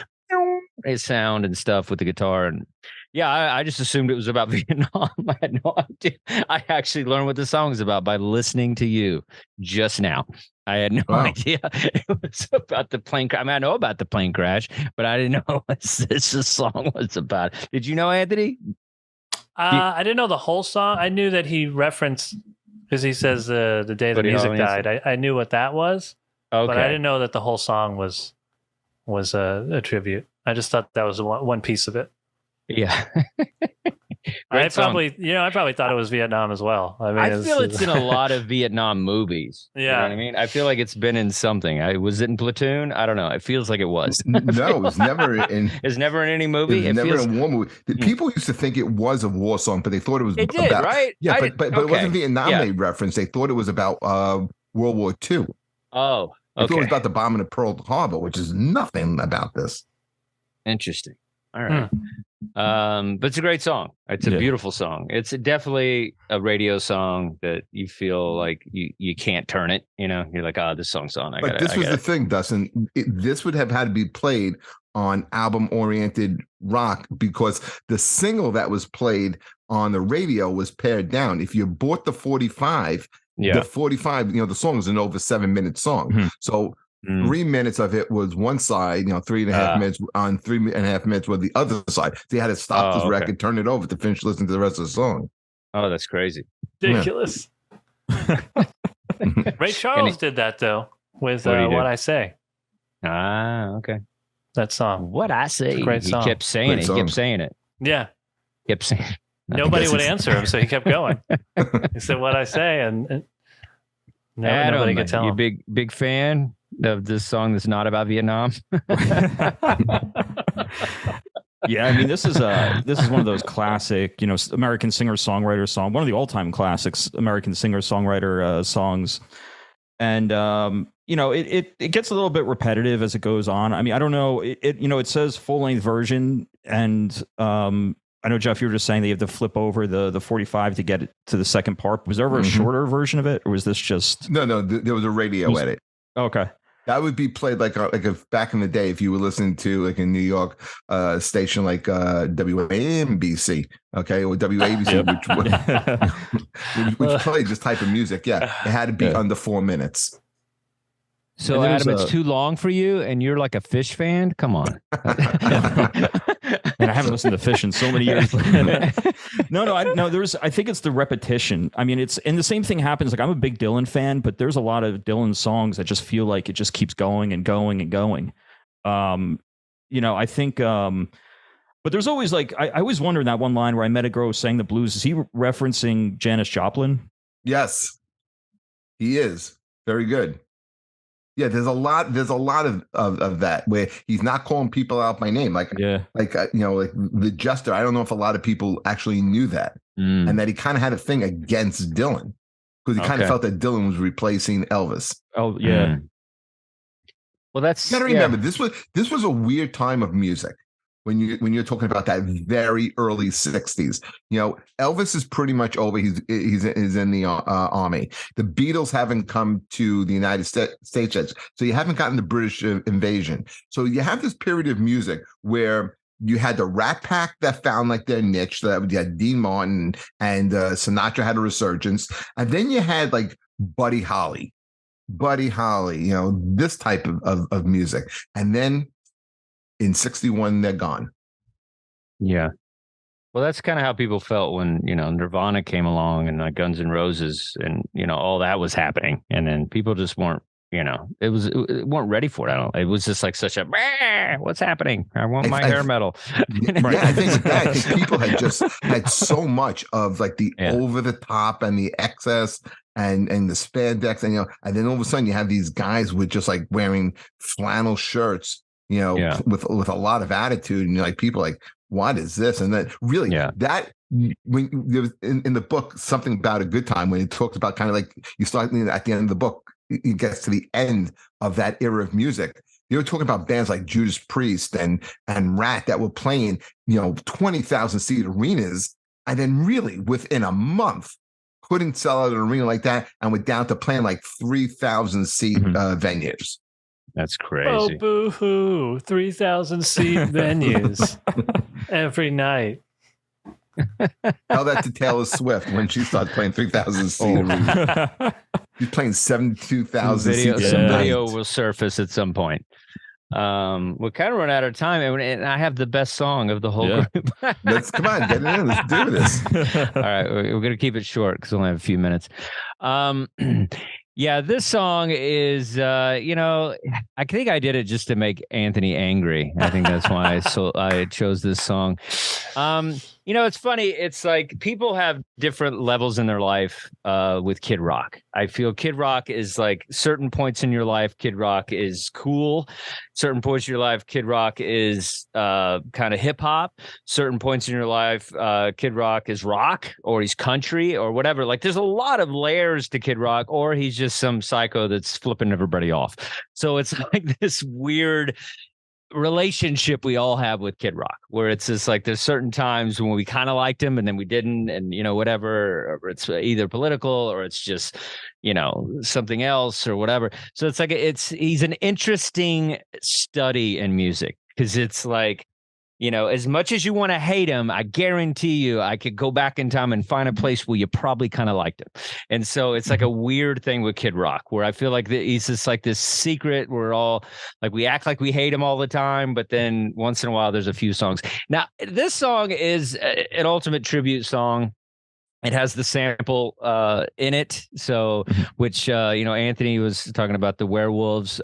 sound and stuff with the guitar and. Yeah, I just assumed it was about Vietnam. I had no idea. I actually learned what the song is about by listening to you just now. I had no idea it was about the plane crash. I mean, I know about the plane crash, but I didn't know what this song was about. Did you know, Anthony?
I didn't know the whole song. I knew that he referenced, because he says the day the music died. I knew what that was, but I didn't know that the whole song was a tribute. I just thought that was one piece of it.
Yeah.
I probably thought it was Vietnam as well. I mean,
I feel it's in a lot of Vietnam movies.
Yeah.
You know what I mean? I feel like it's been in something. Was it in Platoon? I don't know. It feels like it was.
No, it was never in.
It's never in any movie.
It was never in war movie. People used to think it was a war song, but they thought it was about,
right?
Yeah, but it wasn't Vietnam they referenced. They thought it was about World War II.
Oh,
okay. They thought it was about the bombing of Pearl Harbor, which is nothing about this.
Interesting. All right. But it's a great song. It's a beautiful song. It's definitely a radio song that you feel like you can't turn it. You know, you're like, this song's on.
But this was the thing, Dustin. This would have had to be played on album-oriented rock because the single that was played on the radio was pared down. If you bought the 45, the 45, the song is an over 7-minute song. So 3 minutes of it was one side, 3.5 minutes on 3.5 minutes was the other side. So you had to stop this record, turn it over to finish listening to the rest of the song.
Oh, that's crazy.
Ridiculous. Ray Charles did that though with What I Say.
Okay.
That song.
What I Say.
It's a great song.
He kept saying it. He kept saying it.
Yeah.
Kept saying it.
Nobody would answer him, so he kept going. He said, "What I Say," and nobody could tell him.
You big fan of this song that's not about Vietnam?
Yeah, I mean, this is one of those classic, American singer-songwriter song, one of the all-time classics, American singer-songwriter songs. And it gets a little bit repetitive as it goes on. I mean, I don't know, it says full-length version, and I know, Jeff, you were just saying that you have to flip over the 45 to get it to the second part. Was there ever a shorter version of it, or was this just
No, there was a radio edit.
Okay.
That would be played like back in the day if you were listening to like a New York station like WAMBC, okay, or WABC, which played this type of music. Yeah, it had to be under 4 minutes.
So Adam, it's too long for you, and you're like a Fish fan? Come on.
And I haven't listened to Fish in so many years. I think it's the repetition. I mean, and the same thing happens. Like, I'm a big Dylan fan, but there's a lot of Dylan songs that just feel like it just keeps going and going and going. I think, but there's always like, I always wonder in that one line where I met a girl who sang the blues, is he referencing Janis Joplin?
Yes, he is. Very good. Yeah, there's a lot of that where he's not calling people out by name, like the Jester. I don't know if a lot of people actually knew that, and that he kind of had a thing against Dylan because he kind of felt that Dylan was replacing Elvis.
Oh yeah.
Well, that's
you gotta remember this was a weird time of music. When you're talking about that very early 60s, Elvis is pretty much over. He's in the army. The Beatles haven't come to the United States yet, so you haven't gotten the British invasion. So you have this period of music where you had the Rat Pack that found like their niche. That you had Dean Martin and Sinatra had a resurgence, and then you had like Buddy Holly, this type of music, and then. In 61, they're gone.
Yeah. Well, that's kind of how people felt when, Nirvana came along and like Guns N' Roses and, all that was happening. And then people just weren't, weren't ready for it. It was just like such a, what's happening? I want my hair metal.
Yeah, I think with that, because people had just had so much of like the over the top and the excess and the spandex. And, and then all of a sudden you have these guys with just like wearing flannel shirts. With a lot of attitude, and like people like, what is this? And then really that when there was in the book, Something About a Good Time, when it talks about kind of like you start at the end of the book, it gets to the end of that era of music. They were talking about bands like Judas Priest and Rat that were playing, 20,000 seat arenas. And then really within a month, couldn't sell out an arena like that, and we're down to playing like 3,000 seat venues.
That's crazy.
Oh, boo-hoo. 3,000 seat venues every night.
Tell that to Taylor Swift when she starts playing 3,000 seat arenas. She's playing 72,000 seats.
Some video will surface at some point. We're kind of run out of time, and I have the best song of the whole group.
Come on, get it in. Let's do this.
All right, we're gonna keep it short because we only have a few minutes. Yeah, this song is, I think I did it just to make Anthony angry. I think that's why I chose this song. It's funny. It's like people have different levels in their life with Kid Rock. I feel Kid Rock is like certain points in your life, Kid Rock is cool. Certain points in your life, Kid Rock is kind of hip hop. Certain points in your life, Kid Rock is rock, or he's country or whatever. Like there's a lot of layers to Kid Rock, or he's just some psycho that's flipping everybody off. So it's like this weird relationship we all have with Kid Rock, where it's just like there's certain times when we kind of liked him and then we didn't, and whatever, or it's either political or it's just something else or whatever. So it's like he's an interesting study in music, because it's like, as much as you want to hate him, I guarantee you I could go back in time and find a place where you probably kind of liked him. And so it's like a weird thing with Kid Rock, where I feel like he's just like this secret. We're all like, we act like we hate him all the time, but then once in a while there's a few songs. Now, this song is an ultimate tribute song. It has the sample in it, so which Anthony was talking about the werewolves,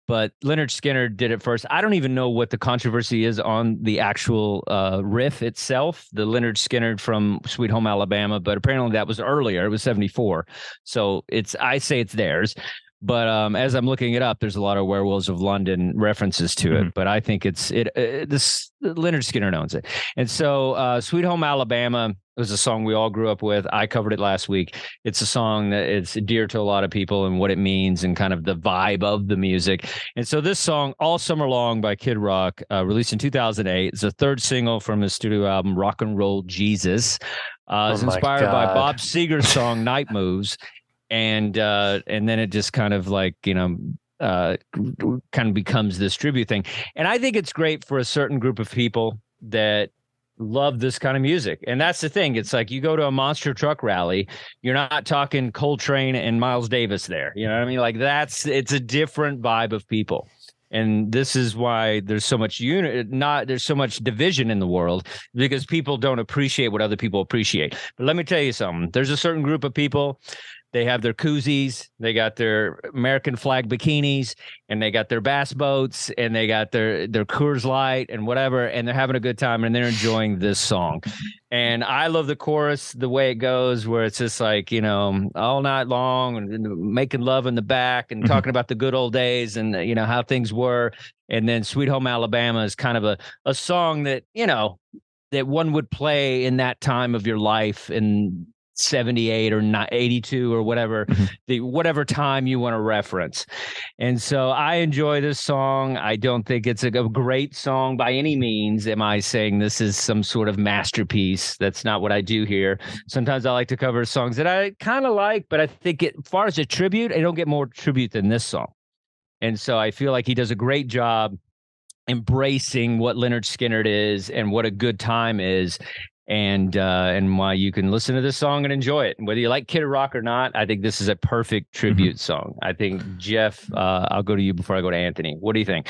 but Leonard Skinner did it first. I don't even know what the controversy is on the actual riff itself, the Leonard Skinner from Sweet Home Alabama, but apparently that was earlier. It was 1974, so I say it's theirs. But as I'm looking it up, there's a lot of Werewolves of London references to it. But I think this Leonard Skinner owns it. And so Sweet Home Alabama was a song we all grew up with. I covered it last week. It's a song that it's dear to a lot of people and what it means and kind of the vibe of the music. And so this song, All Summer Long by Kid Rock, released in 2008. It's the third single from his studio album, Rock and Roll Jesus. It's inspired by Bob Seger's song, Night Moves. And then it just kind of like, kind of becomes this tribute thing. And I think it's great for a certain group of people that love this kind of music. And that's the thing. It's like you go to a monster truck rally, you're not talking Coltrane and Miles Davis there. You know what I mean? Like it's a different vibe of people. And this is why there's so much there's so much division in the world, because people don't appreciate what other people appreciate. But let me tell you something. There's a certain group of people. They have their koozies, they got their American flag bikinis, and they got their bass boats, and they got their Coors Light and whatever, and they're having a good time, and they're enjoying this song. And I love the chorus, the way it goes, where it's just like, all night long and making love in the back and talking about the good old days and, how things were. And then Sweet Home Alabama is kind of a song that, that one would play in that time of your life in 78 or 82 or whatever, whatever time you want to reference. And so I enjoy this song. I don't think it's a great song by any means. Am I saying this is some sort of masterpiece? That's not what I do here. Sometimes I like to cover songs that I kind of like, but I think as far as a tribute, I don't get more tribute than this song. And so I feel like he does a great job embracing what Leonard Skinner is and what a good time is. And why you can listen to this song and enjoy it. Whether you like Kid Rock or not, I think this is a perfect tribute song. I think, Jeff, I'll go to you before I go to Anthony. What do you think?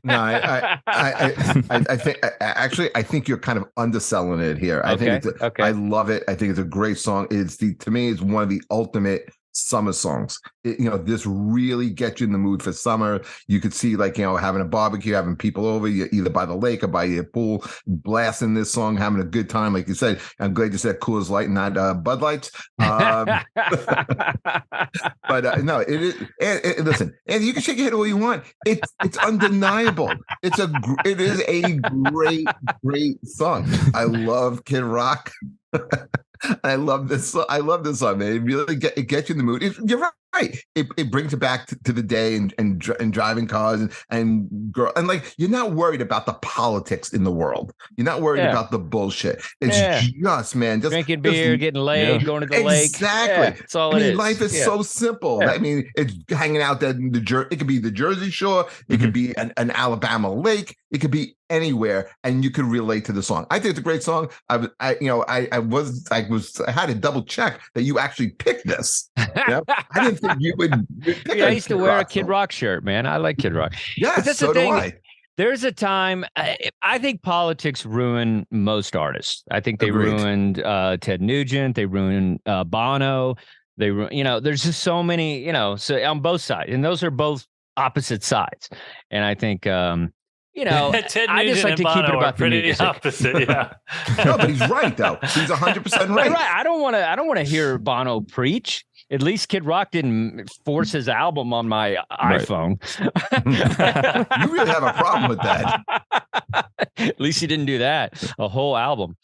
No, I think actually, I think you're kind of underselling it here. I think I love it. I think it's a great song. To me, it's one of the ultimate summer songs. This really gets you in the mood for summer. You could see, like, having a barbecue, having people over, either by the lake or by your pool, blasting this song, having a good time. Like you said, I'm glad you said Coors Light, not Bud Lights. But no, it is. And listen, and you can shake your head all you want. It's undeniable. It is a great song. I love Kid Rock. I love this song, man. It really gets you in the mood. You're right. It brings you back to the day and driving cars and girl, and like, you're not worried about the politics in the world. You're not worried about the bullshit. It's just, man, just
drinking beer, getting laid, going to the lake.
Exactly.
That's all it is.
Life is so simple. I mean, it's hanging out there in it could be the Jersey Shore. It could be an Alabama lake. It could be anywhere, and you could relate to the song. I think it's a great song. I had to double check that you actually picked this. I didn't think you would pick
I used to wear a Kid Rock shirt, man. I like Kid Rock.
Yeah, so do I.
There's a time, I think politics ruin most artists. I think they ruined Ted Nugent. They ruined Bono. They there's just so many, so on both sides, and those are both opposite sides. And I think,
Ted
I just like to keep it about the music.
Opposite, yeah.
No, but he's right though. He's 100% right.
I don't want to hear Bono preach. At least Kid Rock didn't force his album on my iPhone.
You really have a problem with that.
At least he didn't do that. A whole album.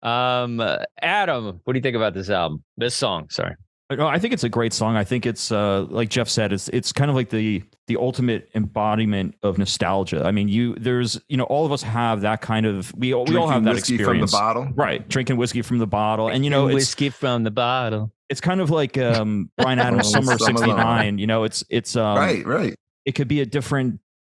Adam, what do you think about this album? This song, sorry.
I think it's a great song. I think it's like Jeff said, it's kind of like the ultimate embodiment of nostalgia. I mean, there's all of us have that kind of we all have that
whiskey
experience
from the bottle,
right? Drinking whiskey from the bottle, and
whiskey from the bottle.
It's kind of like Bryan Adams' Summer of '69. It's
right.
It could be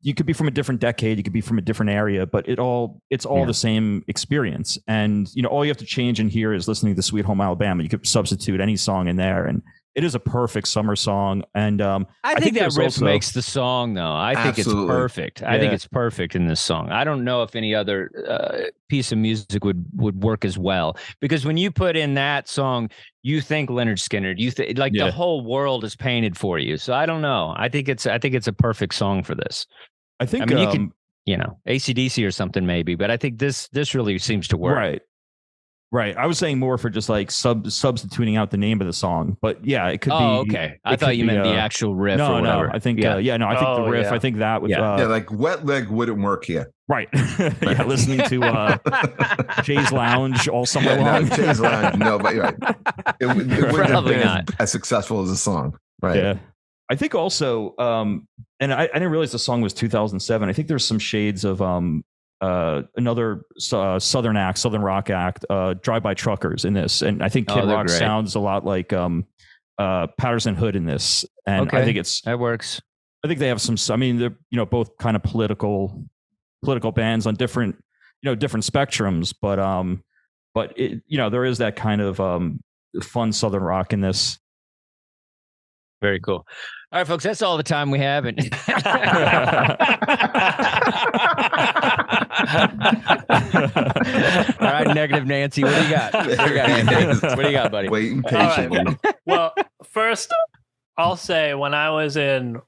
you could be from a different decade, you could be from a different area, but it's all the same experience. And all you have to change in here is listening to Sweet Home Alabama. You could substitute any song in there, and it is a perfect summer song. And
I think that riff makes the song, though. I think it's perfect. I think it's perfect in this song. I don't know if any other piece of music would work as well, because when you put in that song, you think Leonard Skinner. You think the whole world is painted for you. So I don't know. I think it's a perfect song for this.
I think
you can, AC/DC or something maybe, but I think this really seems to work.
Right. I was saying more for just like substituting out the name of the song, but yeah, it could be.
Oh, okay. I thought you meant the actual riff or whatever.
No, I think, I think the riff, I think that would,
like Wet Leg wouldn't work here.
Right. Listening to Jay's Lounge all summer long.
No, Jay's Lounge, no, but you're right. It wouldn't have been as successful as a song. Right. Yeah.
I think also, and I didn't realize the song was 2007. I think there's some shades of another Southern rock act, Drive By Truckers in this, and I think Kid Rock sounds a lot like Patterson Hood in this, and I think
that works.
I think they have some. I mean, they're both kind of political bands on different spectrums, but it, there is that kind of fun Southern rock in this.
Very cool. All right, folks, that's all the time we have. And all right, Negative Nancy, what do you got? What do you got, buddy?
Waiting patiently.
Right. Well, first, I'll say when I was in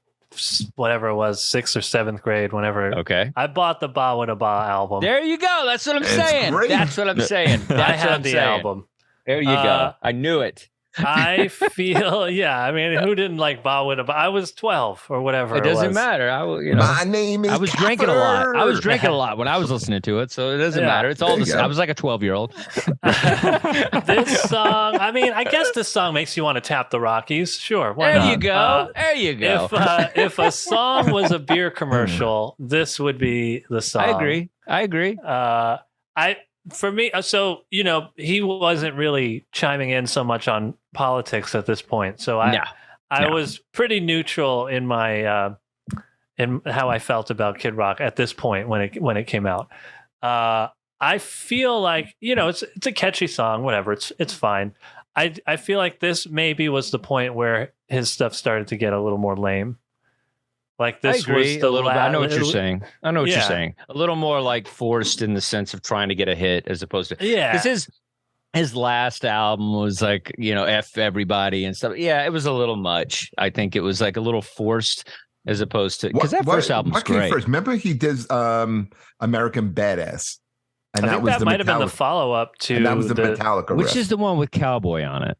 whatever it was, 6th or 7th grade, whenever.
Okay.
I bought the Ba Wada Ba album.
There you go. That's what I'm saying.
Great.
That's what I'm saying.
I had the album.
There you go. I knew it.
I feel, I mean, who didn't like Ba Wada Ba? I was 12 or whatever.
It doesn't matter.
My name is.
I was drinking a lot. I was drinking a lot when I was listening to it, so it doesn't matter. It's all the same. I was like a 12-year-old.
This song, I mean, I guess this song makes you want to tap the Rockies. Sure, why
there
not?
You go. There you go.
If a song was a beer commercial, this would be the song.
I agree.
For me, so he wasn't really chiming in so much on politics at this point. So I was pretty neutral in my in how I felt about Kid Rock at this point when it came out. I feel like it's a catchy song, whatever. It's fine. I feel like this maybe was the point where his stuff started to get a little more lame. Like this was
a little bit. I know what you're saying. A little more like forced in the sense of trying to get a hit as opposed to
Because
his last album was like, F everybody and stuff. Yeah, it was a little much. I think it was like a little forced as opposed to, because that first album's great.
First? Remember he did American Badass. And
I think that might have been the follow-up to
that was the Metallica riff.
Which is the one with Cowboy on it.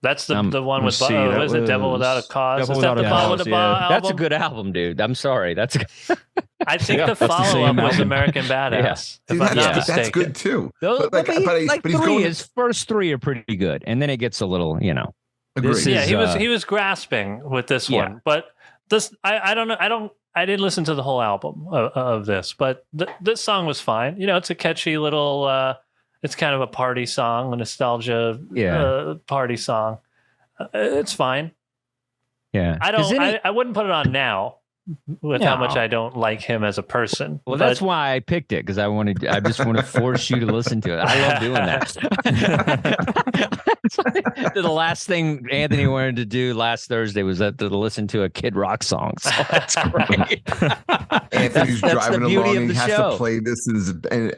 That's the one with is it Devil Without a Cause? Is that the Devil Without a Cause?
That's a good album, dude. I'm sorry.
I think the follow-up was American Badass.
Yeah. That's good too.
But his first three are pretty good, and then it gets a little,
Agreed.
He was grasping with this one, but this I don't know. I didn't listen to the whole album of this, but this song was fine. It's a catchy little. It's kind of a party song, a nostalgia party song. It's fine.
Yeah,
I wouldn't put it on now with how much I don't like him as a person.
Well, that's why I picked it, because I just want to force you to listen to it. I love doing that. The last thing Anthony wanted to do last Thursday was to listen to a Kid Rock song. So that's great.
Anthony's driving along and he has to play this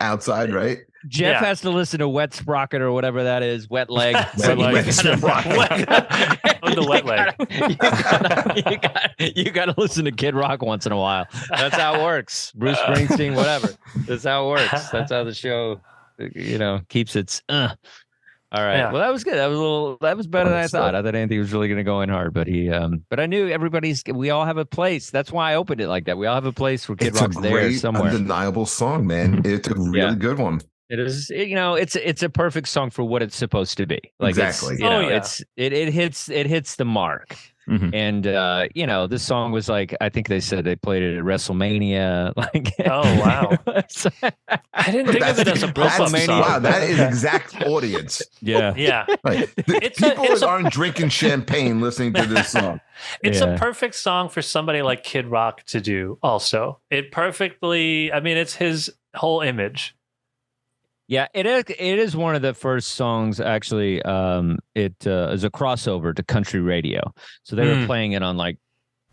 outside, right?
Jeff has to listen to Wet Sprocket or whatever that is, Wet Leg. The
wet leg.
You got to listen to Kid Rock once in a while. That's how it works. Bruce Springsteen, whatever. That's how it works. That's how the show, keeps its. All right. Yeah. Well, that was good. That was better than I thought. I thought Anthony was really going to go in hard, but but I knew we all have a place. That's why I opened it like that. We all have a place where Kid Rock's there somewhere.
It's a undeniable song, man. It's a really good one.
It is, it's a perfect song for what it's supposed to be. Like
exactly.
It hits the mark. Mm-hmm. And this song was like, I think they said they played it at WrestleMania. Like,
oh wow! I didn't think of it as a WrestleMania song.
Wow, that is exact audience.
Yeah.
Right. People aren't drinking champagne listening to this song.
It's a perfect song for somebody like Kid Rock to do. Also, it perfectly. I mean, it's his whole image.
Yeah, it is one of the first songs, actually. It is a crossover to country radio. So they were playing it on like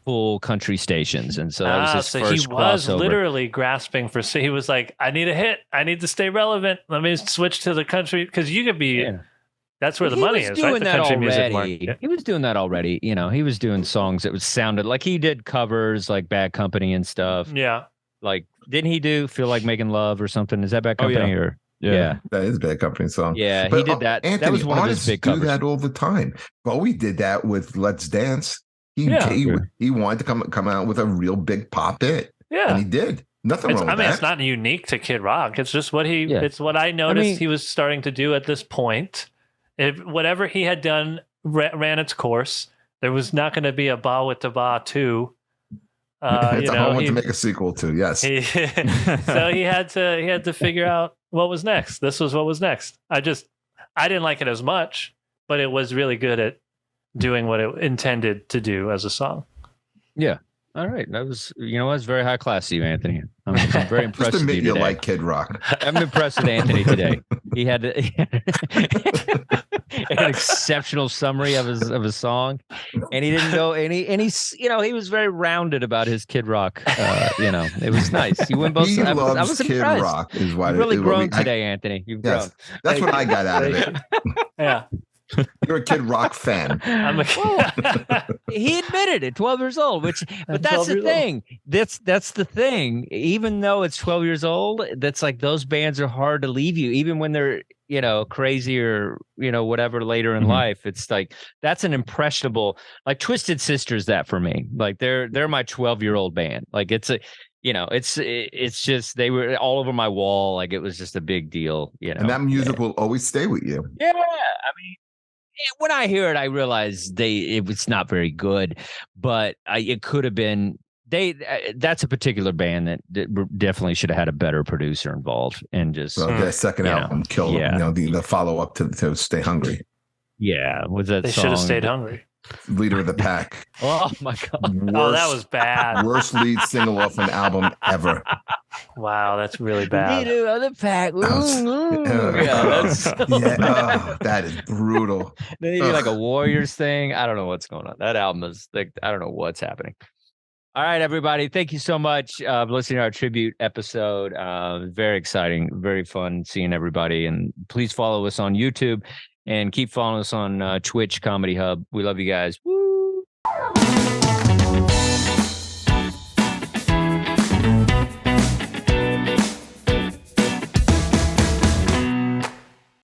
full country stations. And so that was his first crossover. He was
literally grasping for, he was like, I need a hit. I need to stay relevant. Let me switch to the country. Because you could be, that's where the money is, right? The country music market.
He was doing that already. He was doing songs that sounded like he did covers like Bad Company and stuff.
Yeah.
Like, didn't he do Feel Like Making Love or something? Is that Bad Company or? Yeah,
that is a Bad Company song.
Yeah, he did that.
Anthony,
that was one of his big covers.
Do that all the time. Bowie did that with Let's Dance. He wanted to come out with a real big pop hit. Yeah, and he did. Nothing wrong with that.
It's not unique to Kid Rock. It's just what it's what I noticed he was starting to do at this point. Whatever he had done ran its course. There was not going to be a Ba with the Ba 2.
It's a hard one to make a sequel to. Yes.
So he had to figure out what was next. This was what was next. I didn't like it as much, but it was really good at doing what it intended to do as a song.
Yeah. All right. That was, that's very high class to you, Anthony. I'm very impressed
Just
with you today.
Like Kid Rock.
I'm impressed with Anthony today. He had an exceptional summary of his song, and he didn't go any. He was very rounded about his Kid Rock. It was nice. You went both. I was
Kid
impressed.
Rock is why
you've really grown today, Anthony. You've grown.
That's what I got out of it.
Yeah.
You're a Kid Rock fan.
He admitted it, 12 years old, but that's the thing. That's the thing. Even though it's 12 years old, that's like those bands are hard to leave you, even when they're, crazy or, whatever later in life. It's like, that's an impressionable, like Twisted Sisters, that for me, like they're my 12-year-old band. Like it's just, they were all over my wall. Like it was just a big deal,
And that music will always stay with you.
Yeah. I mean, when I hear it, I realize it was not very good, but it could have been. That's a particular band that definitely should have had a better producer involved, and just
their second album killed. The follow up to Stay Hungry.
Yeah, was that
they should have stayed hungry.
Leader of the Pack.
Oh my god!
That was bad.
Worst lead single off an album ever.
Wow, that's really bad.
Leader of the Pack.
That is brutal.
They do like a Warriors thing. I don't know what's going on. That album is like, I don't know what's happening. All right, everybody. Thank you so much for listening to our tribute episode. Very exciting, very fun seeing everybody. And please follow us on YouTube and keep following us on Twitch, ComedyHub. We love you guys. Woo!